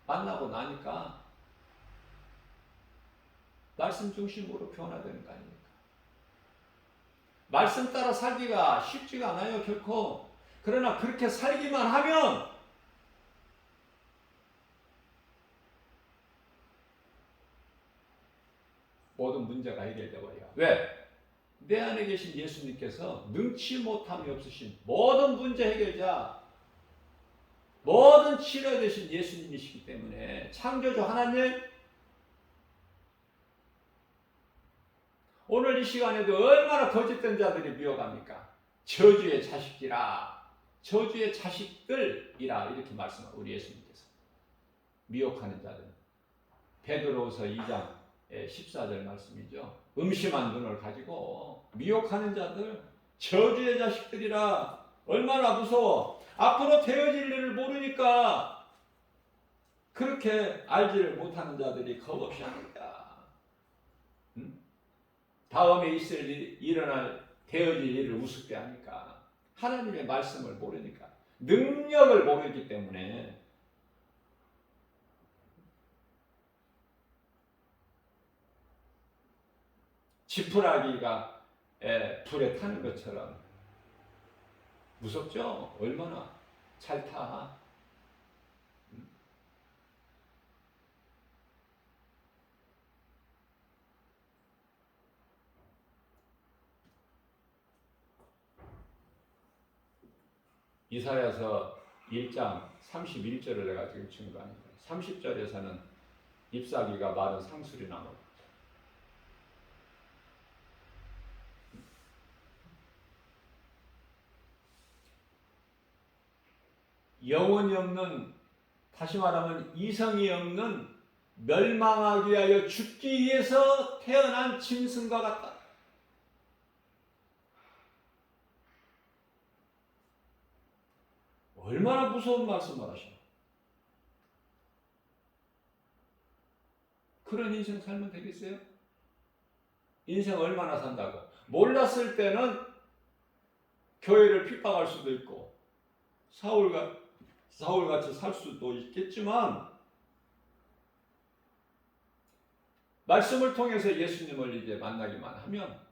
만나고 나니까 말씀 중심으로 변화되는 거 아닙니까? 말씀 따라 살기가 쉽지가 않아요, 결코. 그러나 그렇게 살기만 하면 모든 문제가 해결되어 버려요. 왜? 내 안에 계신 예수님께서 능치 못함이 없으신 모든 문제 해결자, 모든 치료에 되신 예수님이시기 때문에, 창조주 하나님, 오늘 이 시간에도 얼마나 거짓된 자들이 미워갑니까? 저주의 자식이라, 저주의 자식들이라, 이렇게 말씀하고 우리 예수님께서 미혹하는 자들. 베드로후서 2장 14절 말씀이죠. 음심한 눈을 가지고 미혹하는 자들, 저주의 자식들이라. 얼마나 무서워. 앞으로 되어질 일을 모르니까 그렇게 알지를 못하는 자들이 겁없이 하니까 다음에 있을 일어날 되어질 일을 우습게 하니까 하나님의 말씀을 모르니까 능력을 모르기 때문에 지푸라기가 불에 타는 것처럼 무섭죠? 얼마나 잘 타. 이사야서 1장 31절을 내가 지금 증거하니까 30절에서는 잎사귀가 마른 상수리 나무 영혼이 없는, 다시 말하면 이성이 없는 멸망하기 위하여 죽기 위해서 태어난 짐승과 같다. 얼마나 무서운 말씀을 하셔. 그런 인생 살면 되겠어요? 인생 얼마나 산다고? 몰랐을 때는 교회를 핍박할 수도 있고 사울같이 살 수도 있겠지만 말씀을 통해서 예수님을 이제 만나기만 하면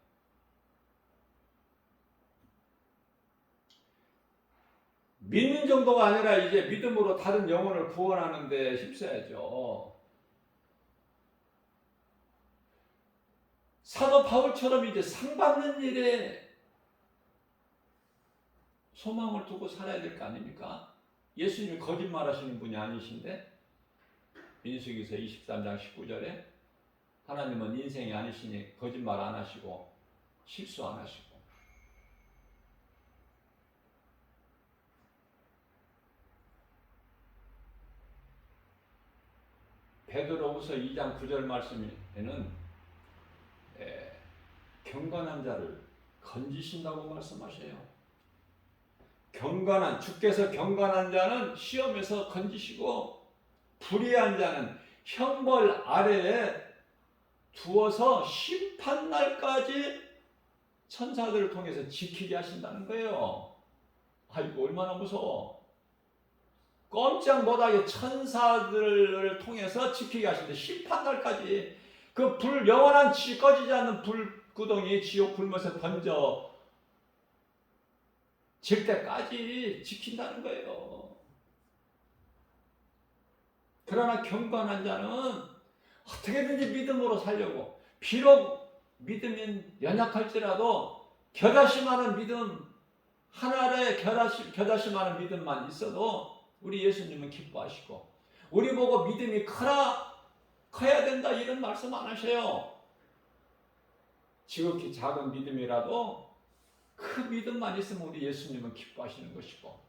믿는 정도가 아니라 이제 믿음으로 다른 영혼을 구원하는 데 힘써야죠. 사도 바울처럼 이제 상 받는 일에 소망을 두고 살아야 될 거 아닙니까? 예수님이 거짓말하시는 분이 아니신데 민수기서 23장 19절에 하나님은 인생이 아니시니 거짓말 안 하시고 실수 안 하시고 베드로후서 2장 9절 말씀에는 경건한 자를 건지신다고 말씀하셔요. 주께서 경건한 자는 시험에서 건지시고 불의한 자는 형벌 아래에 두어서 심판날까지 천사들을 통해서 지키게 하신다는 거예요. 아이고 얼마나 무서워. 꼼짝 못하게 천사들을 통해서 지키게 하시는데 심판날까지 그 불 영원한 꺼지지 않는 불구덩이 지옥 굶어서 던져 질 때까지 지킨다는 거예요. 그러나 경건한 자는 어떻게든지 믿음으로 살려고 비록 믿음이 연약할지라도 겨자씨만한 믿음 하나에 겨자씨만한 믿음만 있어도 우리 예수님은 기뻐하시고 우리 보고 믿음이 커야 된다 이런 말씀 안 하셔요. 지극히 작은 믿음이라도 그 믿음만 있으면 우리 예수님은 기뻐하시는 것이고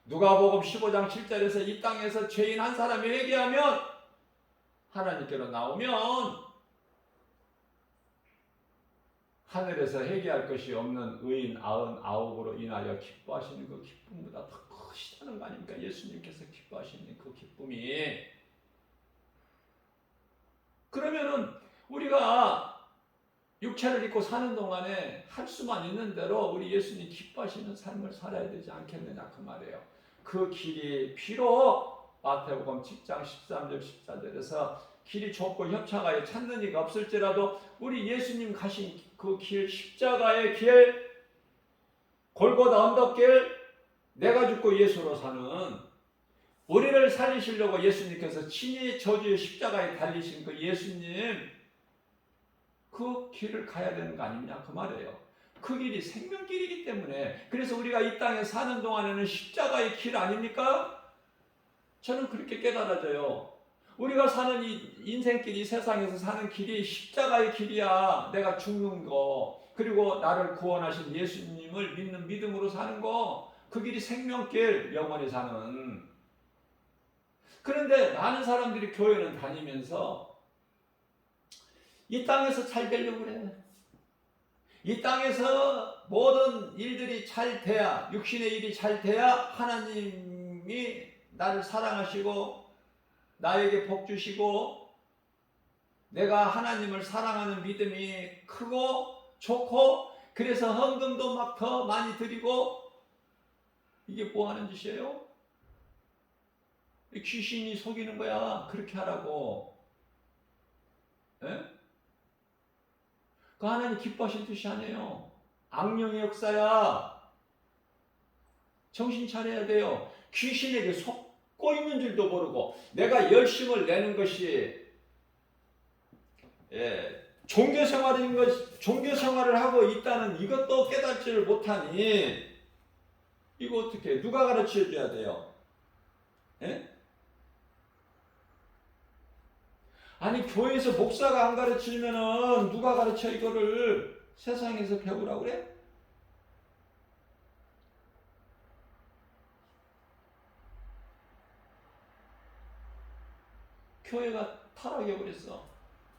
누가복음 15장 7절에서 이 땅에서 죄인 한 사람이 회개하면 하나님께로 나오면 하늘에서 회개할 것이 없는 의인 99으로 인하여 기뻐하시는 그 기쁨보다 더 크시다는 거 아닙니까? 예수님께서 기뻐하시는 그 기쁨이. 그러면은 우리가 육체를 입고 사는 동안에 할 수만 있는 대로 우리 예수님 기뻐하시는 삶을 살아야 되지 않겠느냐 그 말이에요. 그 길이 비록 마태복음 10장 13절 14절에서 길이 좁고 협착하여 찾는 이가 없을지라도 우리 예수님 가신 그 길, 십자가의 길, 골고다 언덕길, 내가 죽고 예수로 사는 우리를 살리시려고 예수님께서 친히 저주의 십자가에 달리신 그 예수님 그 길을 가야 되는 거 아니냐 그 말이에요. 그 길이 생명길이기 때문에 그래서 우리가 이 땅에 사는 동안에는 십자가의 길 아닙니까? 저는 그렇게 깨달아져요. 우리가 사는 이 인생길이 세상에서 사는 길이 십자가의 길이야. 내가 죽는 거 그리고 나를 구원하신 예수님을 믿는 믿음으로 사는 거 그 길이 생명길 영원히 사는. 그런데 많은 사람들이 교회는 다니면서 이 땅에서 잘 되려고 그래. 이 땅에서 모든 일들이 잘 돼야 육신의 일이 잘 돼야 하나님이 나를 사랑하시고 나에게 복 주시고 내가 하나님을 사랑하는 믿음이 크고 좋고 그래서 헌금도 막 더 많이 드리고 이게 뭐 하는 짓이에요? 귀신이 속이는 거야. 그렇게 하라고. 예? 그 하나님 기뻐하신 뜻이 아니에요. 악령의 역사야. 정신 차려야 돼요. 귀신에게 속고 있는 줄도 모르고 내가 열심을 내는 것이 종교 생활인 것, 종교 생활을 하고 있다는 이것도 깨닫지를 못하니 이거 어떻게 누가 가르쳐 줘야 돼요? 예? 아니 교회에서 목사가 안 가르치면은 누가 가르쳐 이거를 세상에서 배우라고 그래? 교회가 타락해 버렸어.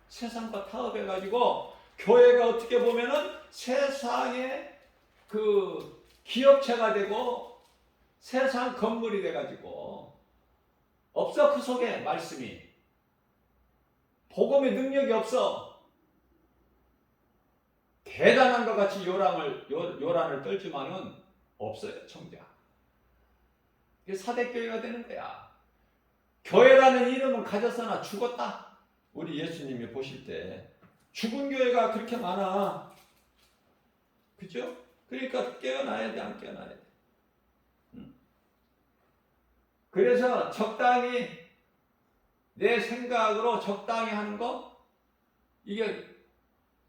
세상과 타협해 가지고 교회가 어떻게 보면은 세상의 그 기업체가 되고 세상 건물이 돼 가지고 없어. 그 속에 말씀이 복음의 능력이 없어. 대단한 것 같이 요란을 떨지만은 없어요. 청자. 이게 사대교회가 되는 거야. 교회라는 이름은 가졌으나 죽었다. 우리 예수님이 보실 때 죽은 교회가 그렇게 많아. 그죠? 그러니까 깨어나야 돼, 안 깨어나야 돼. 그래서 적당히 내 생각으로 적당히 하는 거 이게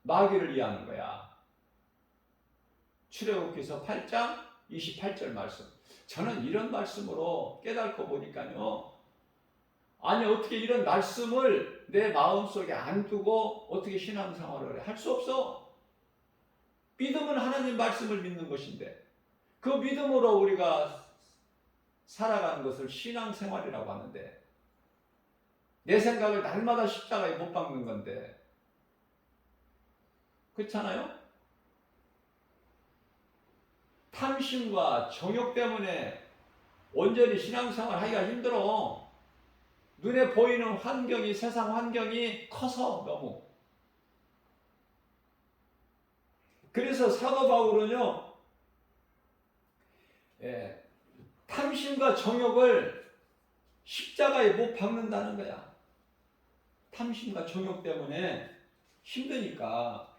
마귀를 이해하는 거야. 출애굽기서 8장 28절 말씀. 저는 이런 말씀으로 깨닫고 보니까요. 아니 어떻게 이런 말씀을 내 마음속에 안 두고 어떻게 신앙생활을 해? 할 수 없어. 믿음은 하나님 말씀을 믿는 것인데 그 믿음으로 우리가 살아가는 것을 신앙생활이라고 하는데 내 생각을 날마다 십자가에 못 박는 건데 그렇잖아요? 탐심과 정욕 때문에 온전히 신앙생활 하기가 힘들어. 눈에 보이는 환경이 세상 환경이 커서 너무. 그래서 사도 바울은요. 탐심과 정욕을 십자가에 못 박는다는 거야. 탐심과 정욕 때문에 힘드니까.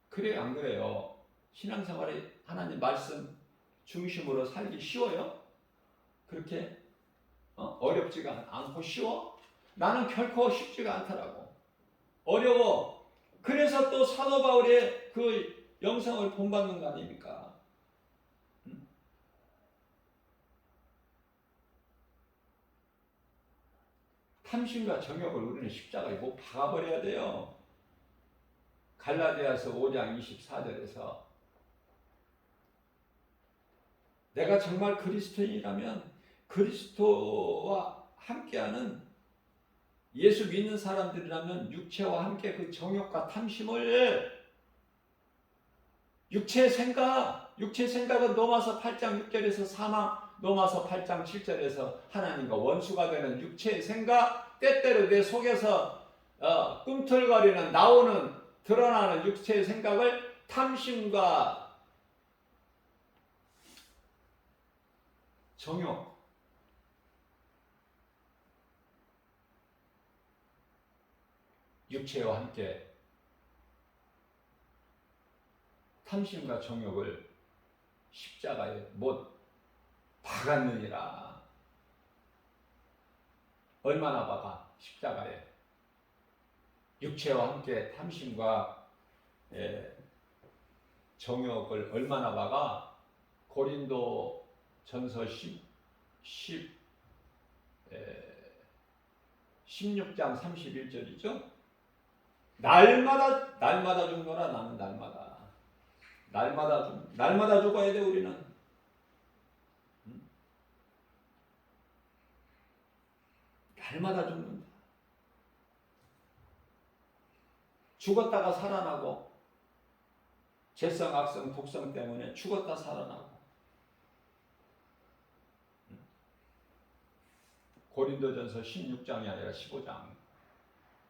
그래요, 안 그래요? 신앙생활에 하나님 말씀 중심으로 살기 쉬워요? 그렇게 어렵지가 않고 쉬워? 나는 결코 쉽지가 않더라고. 어려워. 그래서 또 사도 바울의 그 영성을 본받는 거 아닙니까? 탐심과 정욕을 우리는 십자가에 못 박아버려야 돼요. 갈라디아서 5장 24절에서 내가 정말 그리스도인이라면 그리스도와 함께하는 예수 믿는 사람들이라면 육체와 함께 그 정욕과 탐심을 육체의 생각은 로마서 8장 6절에서 사망, 로마서 8장 7절에서 하나님과 원수가 되는 육체의 생각, 때때로 내 속에서 꿈틀거리는 드러나는 육체의 생각을 탐심과 정욕, 육체와 함께 탐심과 정욕을 십자가에 못 박았느니라. 얼마나 박아? 십자가에. 육체와 함께 탐심과 정욕을 얼마나 박아? 고린도 전서 16장 31절이죠. 날마다 죽노라. 나는 날마다 죽어야 돼. 우리는 날마다 죽는다. 죽었다가 살아나고 죄성, 악성, 독성 때문에 죽었다 살아나고 고린도전서 16장이 아니라 15장.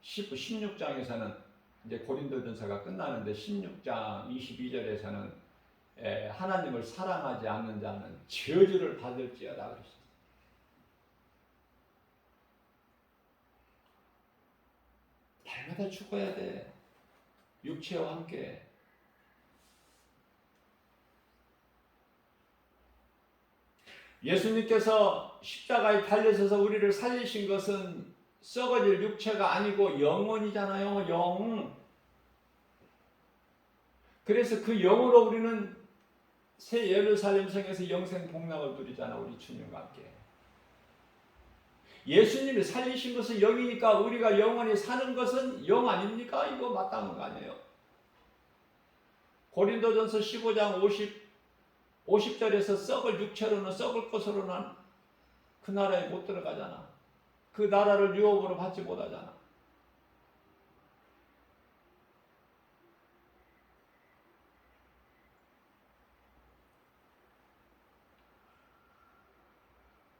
16장에서는 이제 고린도전서가 끝나는데 16장 22절에서는 하나님을 사랑하지 않는 자는 저주를 받을지어다 그러셨어요. 날마다 죽어야 돼. 육체와 함께. 예수님께서 십자가에 달려서서 우리를 살리신 것은 썩어질 육체가 아니고 영혼이잖아요. 영. 그래서 그 영으로 우리는 새 예루살렘 성에서 영생 복락을 누리잖아. 우리 주님과 함께. 예수님이 살리신 것은 영이니까 우리가 영원히 사는 것은 영 아닙니까? 이거 마땅한 거 아니에요? 고린도전서 15장 50절에서 썩을 육체로는 썩을 것으로는 그 나라에 못 들어가잖아. 그 나라를 유업으로 받지 못하잖아.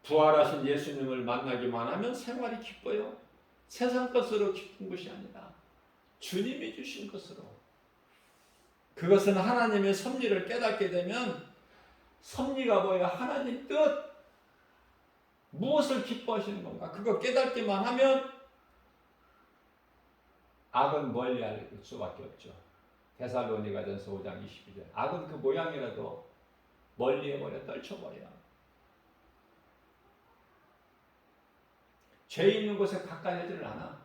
부활하신 예수님을 만나기만 하면 생활이 기뻐요. 세상 것으로 기쁜 것이 아니라 주님이 주신 것으로. 그것은 하나님의 섭리를 깨닫게 되면 섭리가 뭐예요? 하나님 뜻. 무엇을 기뻐하시는 건가? 그거 깨닫기만 하면 악은 멀리할 수밖에 없죠. 데살로니가전서 5장 22절. 악은 그 모양이라도 멀리해버려, 떨쳐버려. 죄 있는 곳에 가까이 하지를 않아.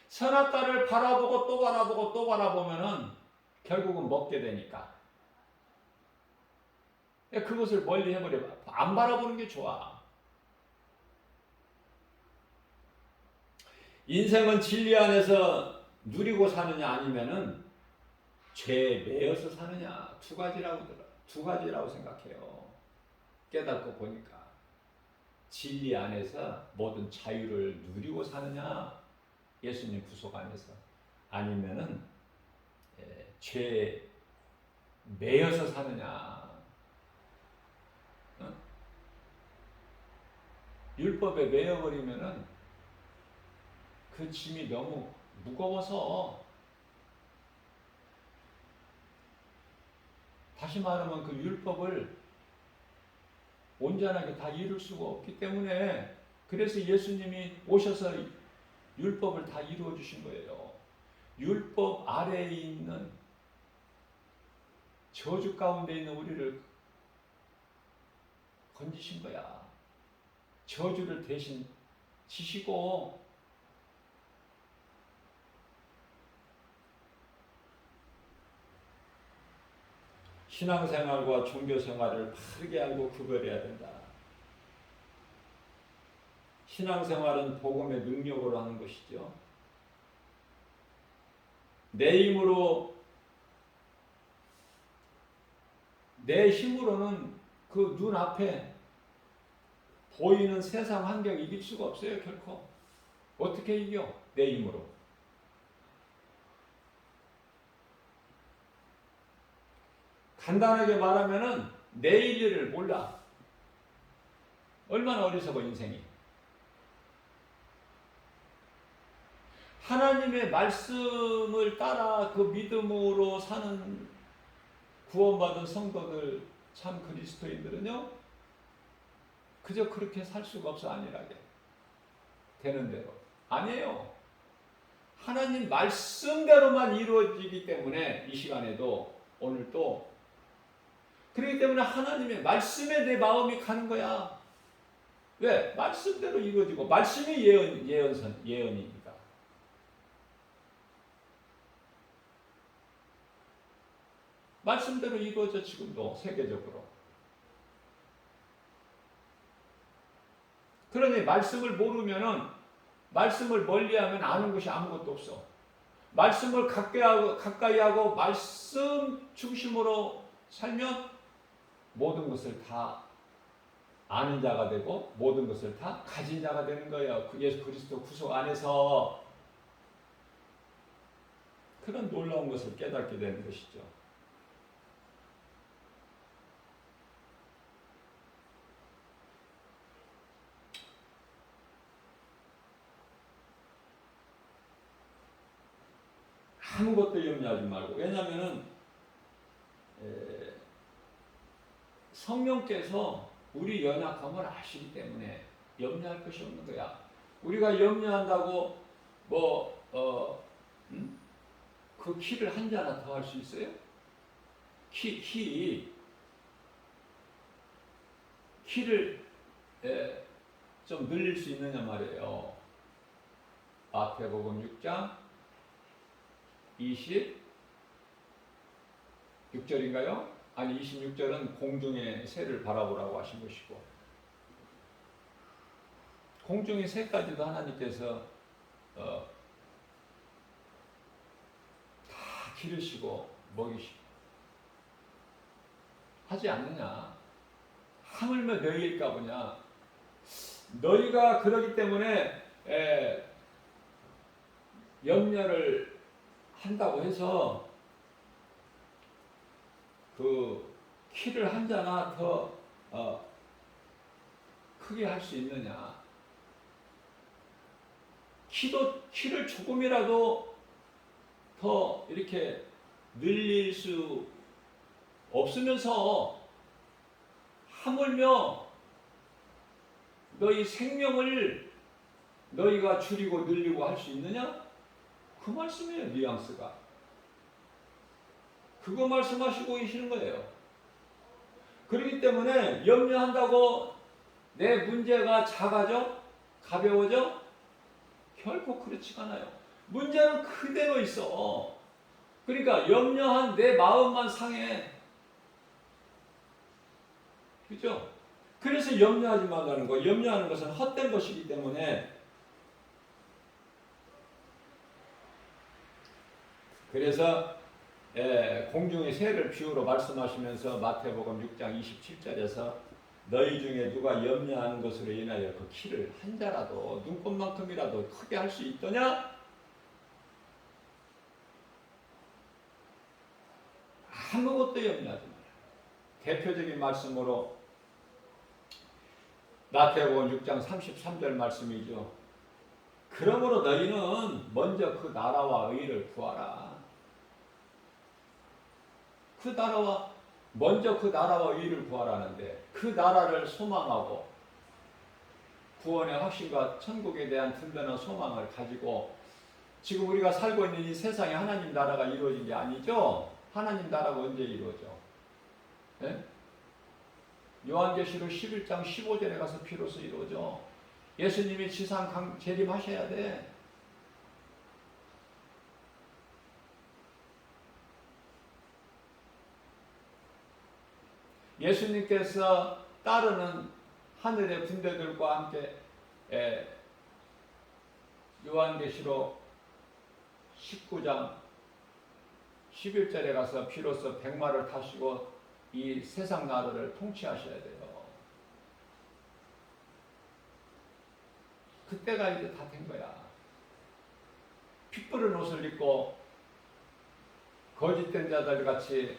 선악과를 바라보고 또 바라보고 또 바라보면은 결국은 먹게 되니까. 그것을 멀리 해버려. 안 바라보는 게 좋아. 인생은 진리 안에서 누리고 사느냐 아니면은 죄에 매여서 사느냐. 두 가지라고 생각해요. 깨닫고 보니까. 진리 안에서 모든 자유를 누리고 사느냐. 예수님 구속 안에서. 아니면은 죄에 매여서 사느냐. 율법에 매여버리면은 그 짐이 너무 무거워서, 다시 말하면 그 율법을 온전하게 다 이룰 수가 없기 때문에, 그래서 예수님이 오셔서 율법을 다 이루어 주신 거예요. 율법 아래에 있는 저주 가운데 있는 우리를 건지신 거야. 저주를 대신 지시고, 신앙생활과 종교생활을 바르게 알고 구별해야 된다. 신앙생활은 복음의 능력으로 하는 것이죠. 내 힘으로, 내 힘으로는 그 눈앞에 보이는 세상 환경 이길 수가 없어요. 결코. 어떻게 이겨? 내 힘으로. 간단하게 말하면은 내일 일을 몰라. 얼마나 어리석어 인생이. 하나님의 말씀을 따라 그 믿음으로 사는 구원받은 성도들, 참 그리스도인들은요, 그저 그렇게 살 수가 없어. 안일하게 되는 대로. 아니에요. 하나님 말씀대로만 이루어지기 때문에 이 시간에도, 오늘도, 그렇기 때문에 하나님의 말씀에 내 마음이 가는 거야. 왜? 말씀대로 이루어지고, 말씀이 예언이니까. 말씀대로 이루어져. 지금도 세계적으로. 그러니 말씀을 모르면은, 말씀을 멀리하면 아는 것이 아무것도 없어. 말씀을 가까이 하고 말씀 중심으로 살면 모든 것을 다 아는 자가 되고 모든 것을 다 가진 자가 되는 거예요. 예수 그리스도 구속 안에서 그런 놀라운 것을 깨닫게 되는 것이죠. 아무것도 염려하지 말고. 왜냐하면은 성령께서 우리 연약함을 아시기 때문에 염려할 것이 없는 거야. 우리가 염려한다고 그 키를 한 자나 더 할 수 있어요? 키를 좀 늘릴 수 있느냐 말이에요. 마태복음 6장 26절인가요? 아니 26절은 공중의 새를 바라보라고 하신 것이고, 공중의 새까지도 하나님께서 다 기르시고 먹이시고 하지 않느냐. 하물며 너희일까 보냐. 너희가 그러기 때문에 염려를 한다고 해서 그 키를 한 자나 더 크게 할 수 있느냐. 키를 조금이라도 더 이렇게 늘릴 수 없으면서 하물며 너희 생명을 너희가 줄이고 늘리고 할 수 있느냐? 그 말씀이에요. 뉘앙스가. 그거 말씀하시고 계시는 거예요. 그렇기 때문에 염려한다고 내 문제가 작아져? 가벼워져? 결코 그렇지가 않아요. 문제는 그대로 있어. 그러니까 염려한 내 마음만 상해. 그죠? 그래서 염려하지 말라는 거. 염려하는 것은 헛된 것이기 때문에. 그래서 공중의 새를 비유로 말씀하시면서 마태복음 6장 27절에서 너희 중에 누가 염려하는 것으로 인하여 그 키를 한 자라도 눈꽃만큼이라도 크게 할 수 있더냐? 아무것도 염려하지 마라. 대표적인 말씀으로 마태복음 6장 33절 말씀이죠. 그러므로 너희는 먼저 그 나라와 의를 구하라. 먼저 그 나라와 의를 구하라는데, 그 나라를 소망하고 구원의 확신과 천국에 대한 든든한 소망을 가지고 지금 우리가 살고 있는 이 세상에 하나님 나라가 이루어진 게 아니죠. 하나님 나라가 언제 이루어져? 네? 요한계시록 11장 15절에 가서 비로소 이루어져. 예수님이 지상 재림하셔야 돼. 예수님께서 따르는 하늘의 군대들과 함께 요한계시록 19장 11절에 가서 비로소 백마를 타시고 이 세상 나라를 통치하셔야 돼요. 그때가 이제 다 된 거야. 핏부른 옷을 입고 거짓된 자들 같이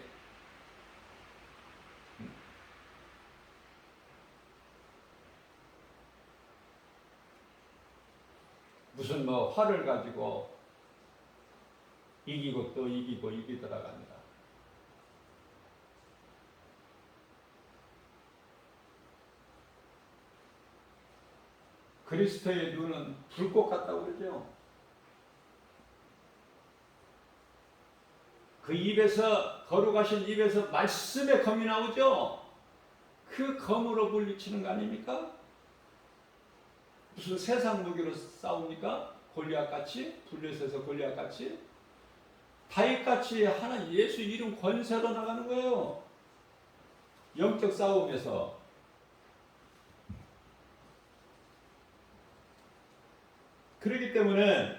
무슨 화를 가지고 이기고 또 이기고 이기더라갑니다. 그리스도의 눈은 불꽃 같다고 그러죠. 그 입에서, 거룩하신 입에서 말씀의 검이 나오죠. 그 검으로 물리치는 거 아닙니까? 무슨 세상 무기로 싸웁니까? 골리앗같이? 블레셋에서 골리앗같이? 다윗같이 하나 예수 이름 권세로 나가는 거예요. 영적 싸움에서. 그렇기 때문에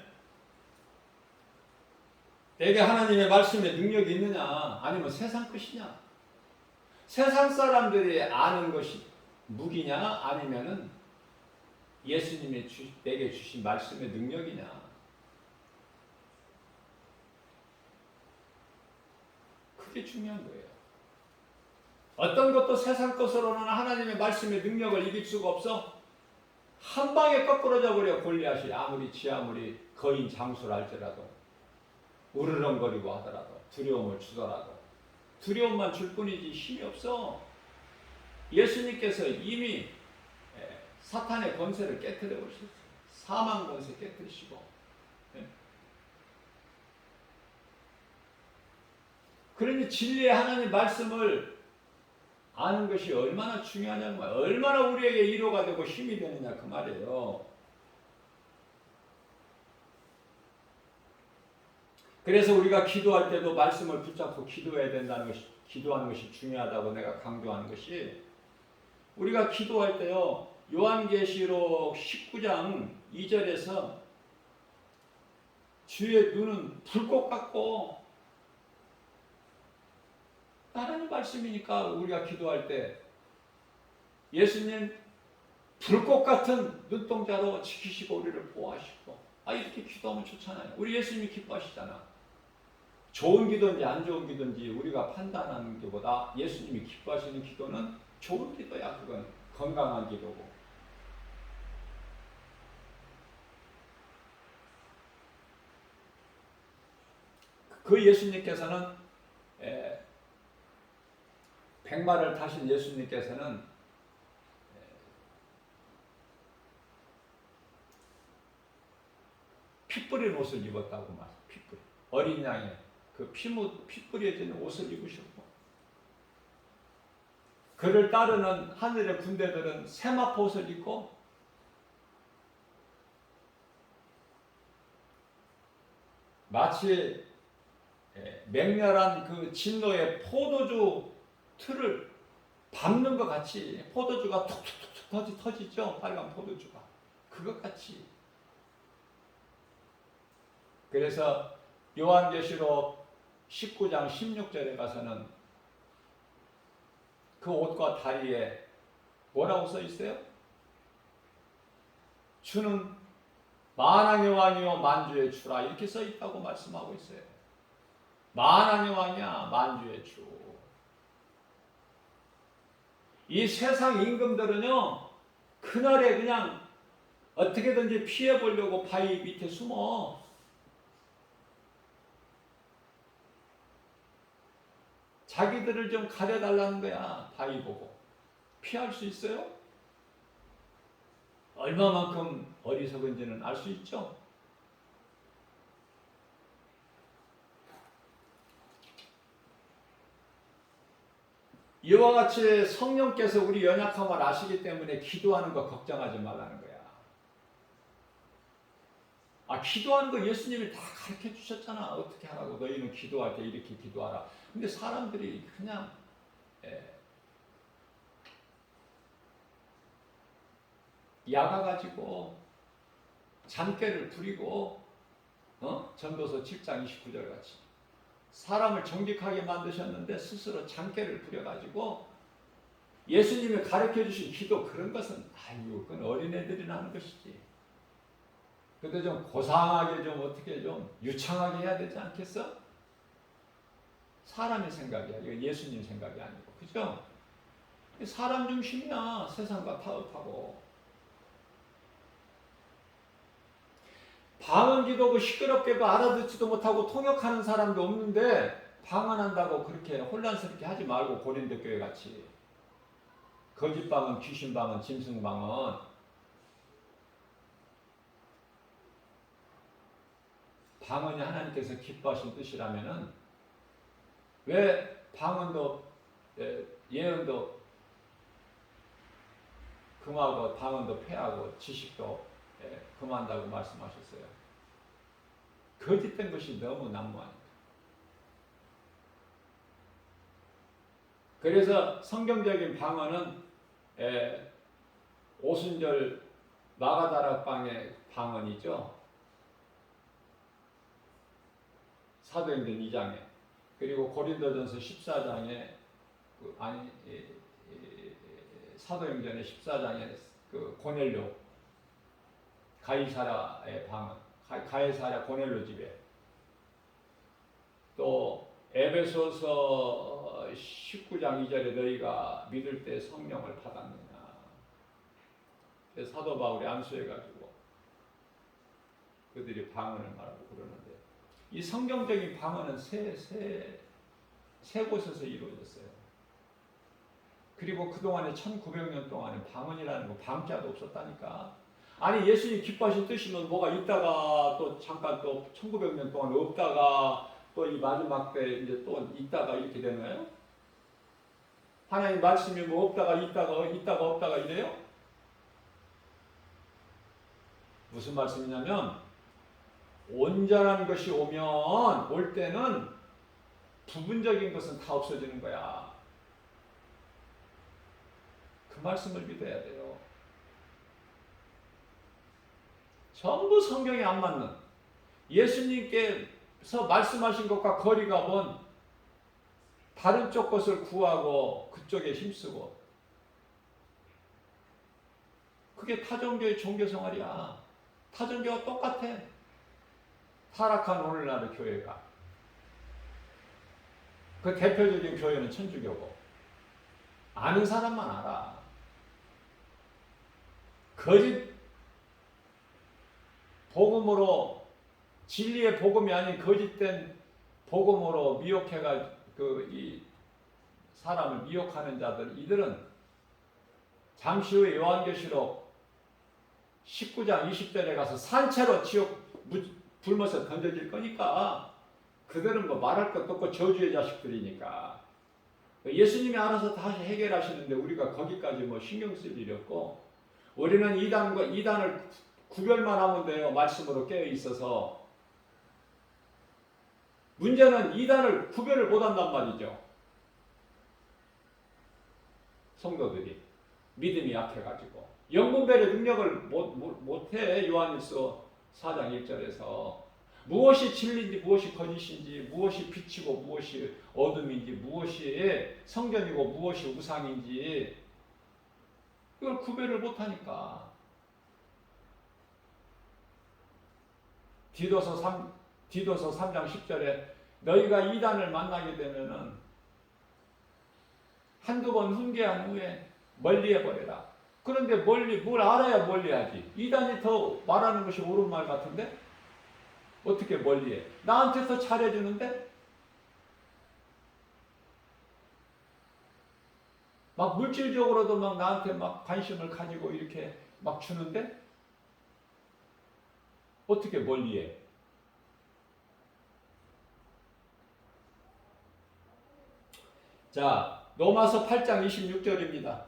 내게 하나님의 말씀에 능력이 있느냐, 아니면 세상 것이냐? 세상 사람들이 아는 것이 무기냐, 아니면은 예수님이 내게 주신 말씀의 능력이냐? 그게 중요한 거예요. 어떤 것도 세상 것으로는 하나님의 말씀의 능력을 이길 수가 없어. 한 방에 거꾸러져 버려. 골리앗이 아무리 거인 장수를 할지라도. 우르렁거리고 하더라도 두려움을 주더라도 두려움만 줄 뿐이지 힘이 없어. 예수님께서 이미 사탄의 권세를 깨뜨려 오셨어요. 사망 권세 깨뜨리시고. 그러니 진리의 하나님 말씀을 아는 것이 얼마나 중요하냐는 말이에요. 얼마나 우리에게 위로가 되고 힘이 되느냐 그 말이에요. 그래서 우리가 기도할 때도 말씀을 붙잡고 기도해야 된다는 것이, 기도하는 것이 중요하다고 내가 강조하는 것이, 우리가 기도할 때요, 요한계시록 19장 2절에서 주의 눈은 불꽃 같고, 하나님 말씀이니까 우리가 기도할 때 예수님 불꽃 같은 눈동자로 지키시고 우리를 보호하시고, 이렇게 기도하면 좋잖아요. 우리 예수님이 기뻐하시잖아. 좋은 기도인지 안 좋은 기도인지 우리가 판단하는 것보다 예수님이 기뻐하시는 기도는 좋은 기도야. 그건 건강한 기도고. 그 예수님께서는 백마를 타신 예수님께서는 피 뿌린 옷을 입었다고 말해요. 피 뿌린 어린 양의 그 피 뿌려진 옷을 입으셨고, 그를 따르는 하늘의 군대들은 세마포 옷을 입고 마치 맹렬한 그 진노의 포도주 틀을 밟는 것 같이, 포도주가 툭툭툭 터지죠. 빨간 포도주가 그것 같이. 그래서 요한계시록 19장 16절에 가서는 그 옷과 다리에 뭐라고 써 있어요? 주는 만왕의 왕이요 만주의 주라, 이렇게 써 있다고 말씀하고 있어요. 만왕의 왕이야, 만주의 주. 이 세상 임금들은요, 그날에 그냥 어떻게든지 피해 보려고 바위 밑에 숨어. 자기들을 좀 가려달라는 거야. 바위 보고. 피할 수 있어요? 얼마만큼 어리석은지는 알 수 있죠? 이와 같이 성령께서 우리 연약함을 아시기 때문에 기도하는 거 걱정하지 말라는 거야. 기도하는 거 예수님이 다 가르쳐 주셨잖아. 어떻게 하라고. 너희는 기도할 때 이렇게 기도하라. 근데 사람들이 그냥 야가가지고 잔꾀를 부리고, 전도서 7장 29절 같이 사람을 정직하게 만드셨는데 스스로 잔꾀를 부려가지고 예수님이 가르쳐 주신 기도, 그런 것은 그건 어린애들이나 하는 것이지. 근데 좀 고상하게, 좀 어떻게 좀 유창하게 해야 되지 않겠어? 사람의 생각이야. 이거 예수님 생각이 아니고. 그죠? 사람 중심이야. 세상과 타협하고. 방언 기도고 시끄럽게도 알아듣지도 못하고 통역하는 사람도 없는데 방언한다고 그렇게 혼란스럽게 하지 말고, 고린도 교회 같이. 거짓 방언, 귀신 방언, 짐승 방언. 방언이 하나님께서 기뻐하신 뜻이라면은 왜 방언도 예언도 금하고 방언도 폐하고 지식도 금한다고 말씀하셨어요. 거짓된 것이 너무 난무하니까. 그래서 성경적인 방언은 오순절 마가다락방의 방언이죠. 사도행전 2장에, 그리고 고린도전서 14장에 사도행전의 14장에 그 고넬료, 가이사라의 방언, 가이사라 고넬료 집에, 또 에베소서 19장 2절에 너희가 믿을 때 성령을 받았느냐. 그래서 사도 바울이 안수해가지고 그들이 방언을 말하고 그러는데, 이 성경적인 방언은 세 곳에서 이루어졌어요. 그리고 그동안에 1900년 동안에 방언이라는 거 방자도 없었다니까. 아니 예수님 기뻐하신 뜻이면 뭐가 있다가 또 잠깐 또 1900년 동안 없다가 또 이 마지막 때 이제 또 있다가 이렇게 되는 거예요? 하나님 말씀이 뭐 없다가 있다가 없다가 이래요? 무슨 말씀이냐면 온전한 것이 오면 올 때는 부분적인 것은 다 없어지는 거야. 그 말씀을 믿어야 돼요. 전부 성경에 안 맞는 예수님께서 말씀하신 것과 거리가 먼 다른 쪽 것을 구하고 그쪽에 힘쓰고 그게 타종교의 종교생활이야. 타종교가 똑같아. 타락한 오늘날의 교회가. 그 대표적인 교회는 천주교고 아는 사람만 알아. 거짓 복음으로 진리의 복음이 아닌 거짓된 복음으로 미혹해가 이 사람을 미혹하는 자들 이들은 잠시 후에 요한계시록 19장 20절에 가서 산채로 지옥 불못에 던져질 거니까 그들은 뭐 말할 것도 없고 저주의 자식들이니까 예수님이 알아서 다시 해결하시는데 우리가 거기까지 뭐 신경 쓸 일이 없고 우리는 이단을 구별만 하면 돼요. 말씀으로 깨어 있어서. 문제는 이단을 구별을 못한단 말이죠. 성도들이 믿음이 약해가지고 영분별의 능력을 못해. 요한일서 4장 1절에서 무엇이 진리인지 무엇이 거짓인지 무엇이 빛이고 무엇이 어둠인지 무엇이 성전이고 무엇이 우상인지 이걸 구별을 못하니까. 디도서 3장 10절에 너희가 이단을 만나게 되면은 한두 번 훈계한 후에 멀리해버려라. 그런데 뭘 알아야 멀리하지. 이단이 더 말하는 것이 옳은 말 같은데 어떻게 멀리해? 나한테 더 잘해주는데 막 물질적으로도 막 나한테 막 관심을 가지고 이렇게 막 주는데 어떻게 멀리해? 자, 로마서 8장 26절입니다.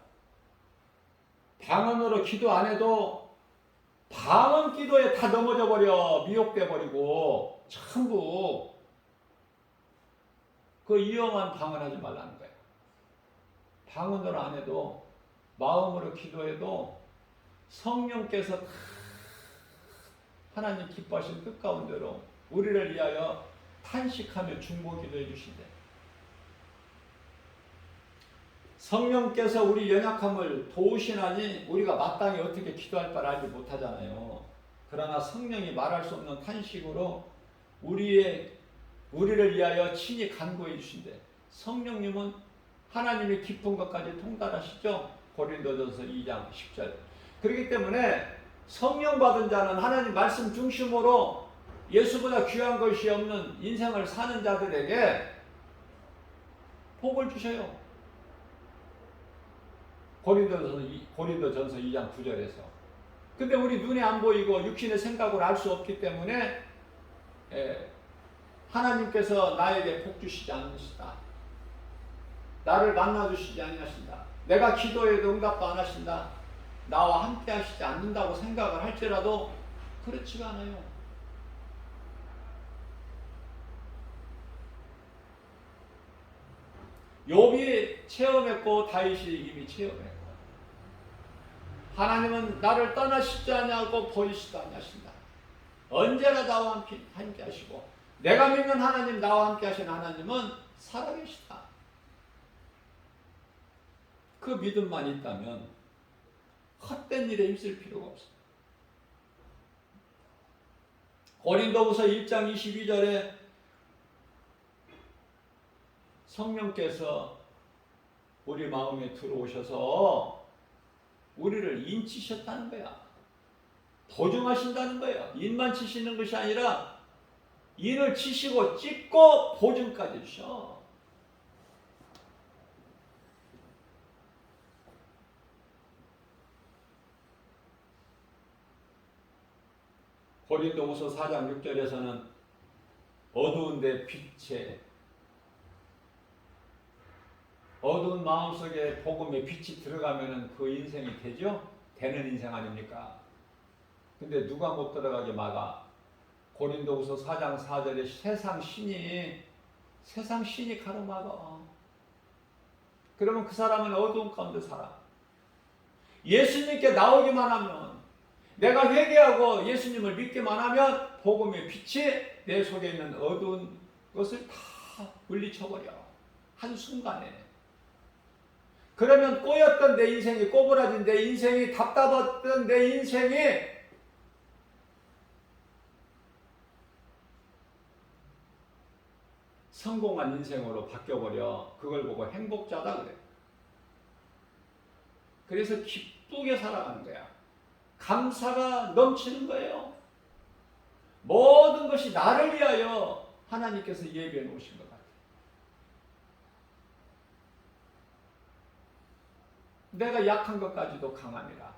방언으로 기도 안 해도 방언 기도에 다 넘어져 버려. 미혹돼 버리고 전부 그 위험한 방언하지 말라는 거야. 방언으로 안 해도 마음으로 기도해도 성령께서 다 하나님 기뻐하신 뜻 가운데로 우리를 위하여 탄식하며 중보 기도해 주신대. 성령께서 우리 연약함을 도우시나니 우리가 마땅히 어떻게 기도할 바를 알지 못하잖아요. 그러나 성령이 말할 수 없는 탄식으로 우리를 위하여 친히 간구해 주신대. 성령님은 하나님의 깊은 것까지 통달하시죠. 고린도전서 2장 10절. 그렇기 때문에 성령 받은 자는 하나님 말씀 중심으로 예수보다 귀한 것이 없는 인생을 사는 자들에게 복을 주셔요. 고린도전서 2장 9절에서. 근데 우리 눈에 안 보이고 육신의 생각으로 알 수 없기 때문에 하나님께서 나에게 복 주시지 않으시다. 나를 만나주시지 않으신다. 내가 기도해도 응답도 안 하신다. 나와 함께 하시지 않는다고 생각을 할지라도 그렇지가 않아요. 욥이 체험했고 다윗이 이미 체험했고 하나님은 나를 떠나시지 않냐고 버리시지 않으신다. 언제나 나와 함께 하시고 내가 믿는 하나님, 나와 함께 하신 하나님은 살아계시다. 그 믿음만 있다면 헛된 일에 힘쓸 필요가 없습니다. 고린도후서 1장 22절에 성령께서 우리 마음에 들어오셔서 우리를 인치셨다는 거야. 보증하신다는 거야. 인만 치시는 것이 아니라 인을 치시고 찝고 보증까지 주셔. 고린도후서 4장 6절에서는 어두운데 빛에, 어두운 마음속에 복음의 빛이 들어가면 그 인생이 되죠? 되는 인생 아닙니까? 근데 누가 못 들어가게 막아? 고린도후서 4장 4절에 세상 신이 가로막아. 그러면 그 사람은 어두운 가운데 살아. 예수님께 나오기만 하면, 내가 회개하고 예수님을 믿기만 하면 복음의 빛이 내 속에 있는 어두운 것을 다 물리쳐버려. 한순간에. 그러면 꼬였던 내 인생이, 꼬부라진 내 인생이, 답답했던 내 인생이 성공한 인생으로 바뀌어버려. 그걸 보고 행복자다 그래. 그래서 기쁘게 살아가는 거야. 감사가 넘치는 거예요. 모든 것이 나를 위하여 하나님께서 예비해 놓으신 것 같아요. 내가 약한 것까지도 강함이라.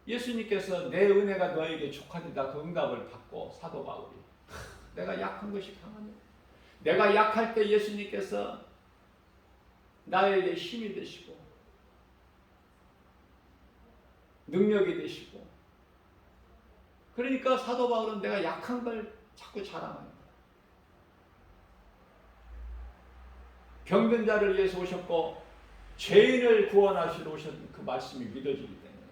예수님께서 내 은혜가 너에게 족하리다 그 응답을 받고 사도 바울이 내가 약한 것이 강하네. 내가 약할 때 예수님께서 나에게 힘이 되시고 능력이 되시고, 그러니까 사도 바울은 내가 약한 걸 자꾸 자랑하는 거야. 병든 자를 위해서 오셨고 죄인을 구원하시러 오신 그 말씀이 믿어지기 때문에.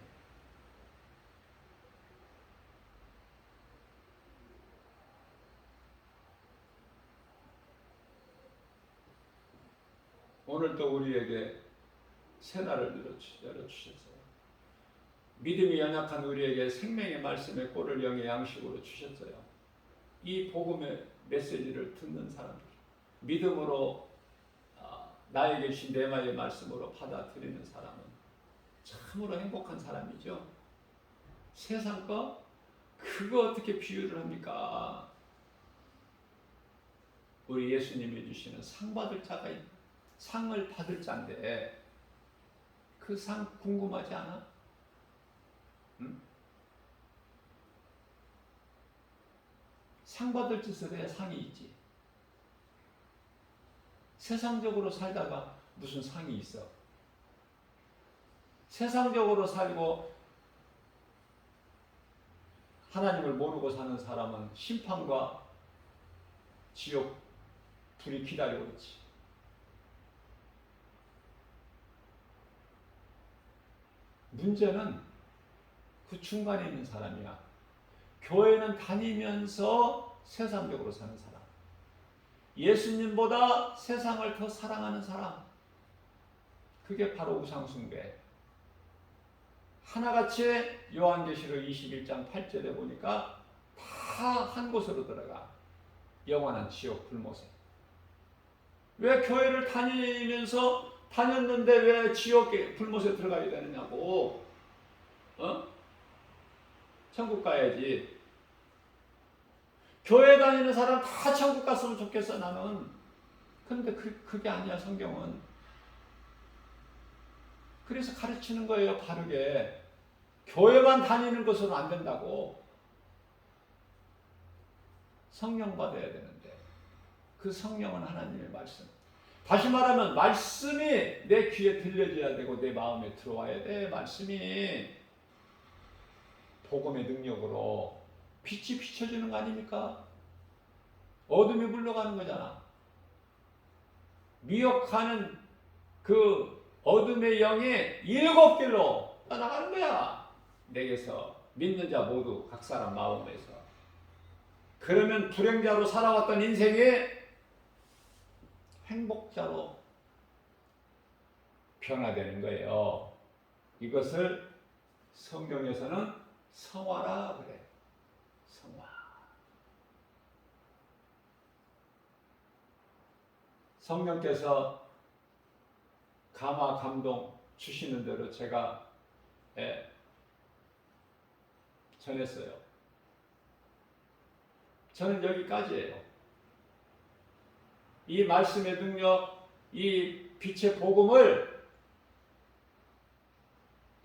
오늘도 우리에게 새날을 열어주셨어요. 믿음이 연약한 우리에게 생명의 말씀의 꼴을 영의 양식으로 주셨어요. 이 복음의 메시지를 듣는 사람들, 믿음으로 나에게 주신 내마의 말씀으로 받아들이는 사람은 참으로 행복한 사람이죠. 세상 거 그거 어떻게 비유를 합니까? 우리 예수님이 주시는 상 받을 자가 상을 받을 자인데 그 상 궁금하지 않아? 응? 상 받을 짓을 해야 상이 있지. 세상적으로 살다가 무슨 상이 있어? 세상적으로 살고 하나님을 모르고 사는 사람은 심판과 지옥 둘이 기다리고 있지. 문제는 그 중간에 있는 사람이야. 교회는 다니면서 세상적으로 사는 사람, 예수님보다 세상을 더 사랑하는 사람, 그게 바로 우상숭배. 하나같이 요한계시록 21장 8절에 보니까 다 한 곳으로 들어가. 영원한 지옥 불못에. 왜 교회를 다녔는데 왜 지옥 불못에 들어가야 되느냐고. 천국 가야지. 교회 다니는 사람 다 천국 갔으면 좋겠어 나는. 그런데 그게 아니야 성경은. 그래서 가르치는 거예요 바르게. 교회만 다니는 것으로는 안 된다고. 성령 받아야 되는데 그 성령은 하나님의 말씀. 다시 말하면 말씀이 내 귀에 들려줘야 되고 내 마음에 들어와야 돼. 말씀이 복음의 능력으로 빛이 비춰주는 거 아닙니까? 어둠이 물러가는 거잖아. 미혹하는 그 어둠의 영이 7길로 떠나가는 거야. 내게서 믿는 자 모두 각 사람 마음에서. 그러면 불행자로 살아왔던 인생이 행복자로 변화되는 거예요. 이것을 성경에서는 성화라 그래. 성화. 성령께서 감화 감동 주시는 대로 제가 전했어요. 저는 여기까지예요. 이 말씀의 능력, 이 빛의 복음을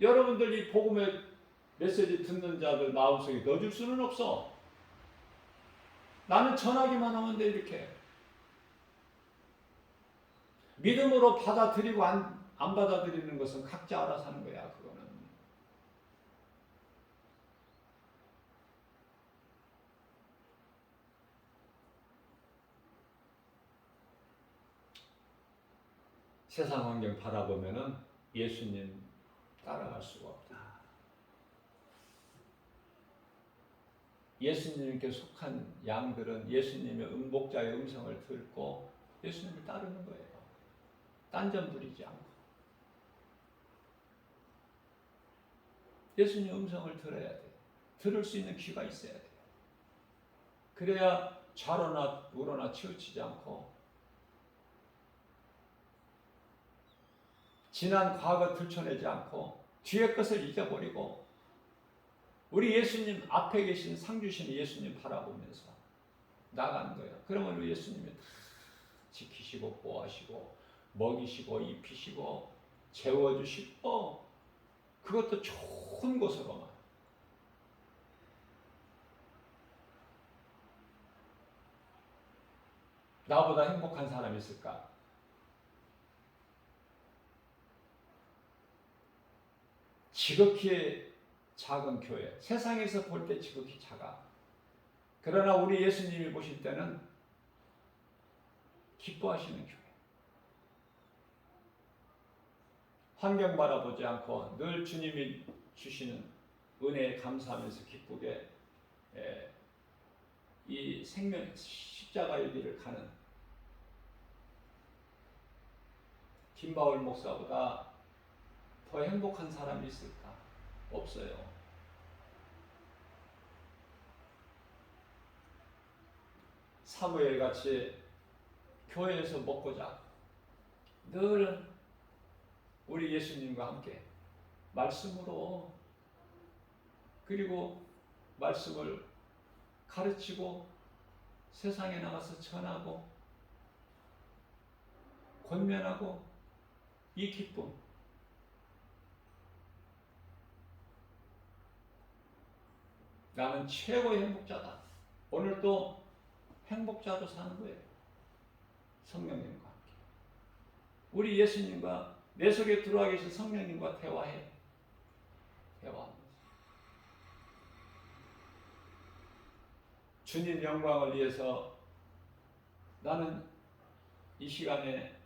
여러분들 이 복음의 메시지 듣는 자들 마음속에 넣어줄 수는 없어. 나는 전하기만 하면 돼. 이렇게 믿음으로 받아들이고 안 받아들이는 것은 각자 알아서 하는 거야. 그거는 세상 환경 바라보면은 예수님 따라갈 수가 없다. 예수님께 속한 양들은 예수님의 음복자의 음성을 듣고 예수님을 따르는 거예요. 딴전 부리지 않고. 예수님 음성을 들어야 돼요. 들을 수 있는 귀가 있어야 돼요. 그래야 좌로나 우로나 치우치지 않고 지난 과거 들춰내지 않고 뒤의 것을 잊어버리고 우리 예수님 앞에 계신 상 주신 예수님 바라보면서 나가는 거예요. 그러면 우리 예수님이 다 지키시고 보호하시고 먹이시고 입히시고 재워주시고 그것도 좋은 곳으로만. 나보다 행복한 사람이 있을까? 지극히 작은 교회, 세상에서 볼 때 지극히 작아. 그러나 우리 예수님이 보실 때는 기뻐하시는 교회. 환경 바라보지 않고 늘 주님이 주시는 은혜에 감사하면서 기쁘게 이 생명 십자가의 길을 가는 김바울 목사보다 더 행복한 사람이 있을까? 없어요. 사무엘 같이 교회에서 먹고 자고 늘 우리 예수님과 함께 말씀으로 그리고 말씀을 가르치고 세상에 나가서 전하고 권면하고 이 기쁨 나는 최고의 행복자다. 오늘 또 행복자로 사는 거예요. 성령님과 함께 우리 예수님과 내 속에 들어와 계신 성령님과 대화해. 대화하면서 주님 영광을 위해서 나는 이 시간에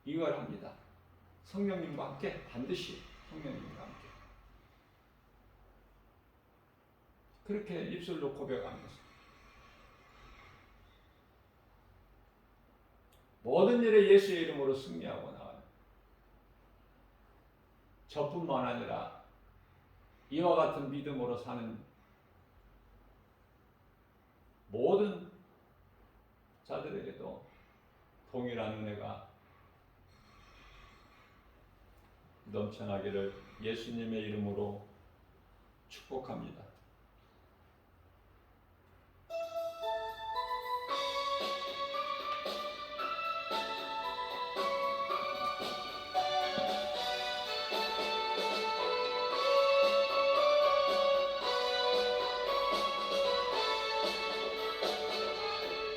이걸 합니다. 성령님과 함께 반드시 성령님과 함께 그렇게 입술로 고백하면서 모든 일에 예수의 이름으로 승리하고 나가는 저뿐만 아니라 이와 같은 믿음으로 사는 모든 자들에게도 동일한 은혜가 넘쳐나기를 예수님의 이름으로 축복합니다.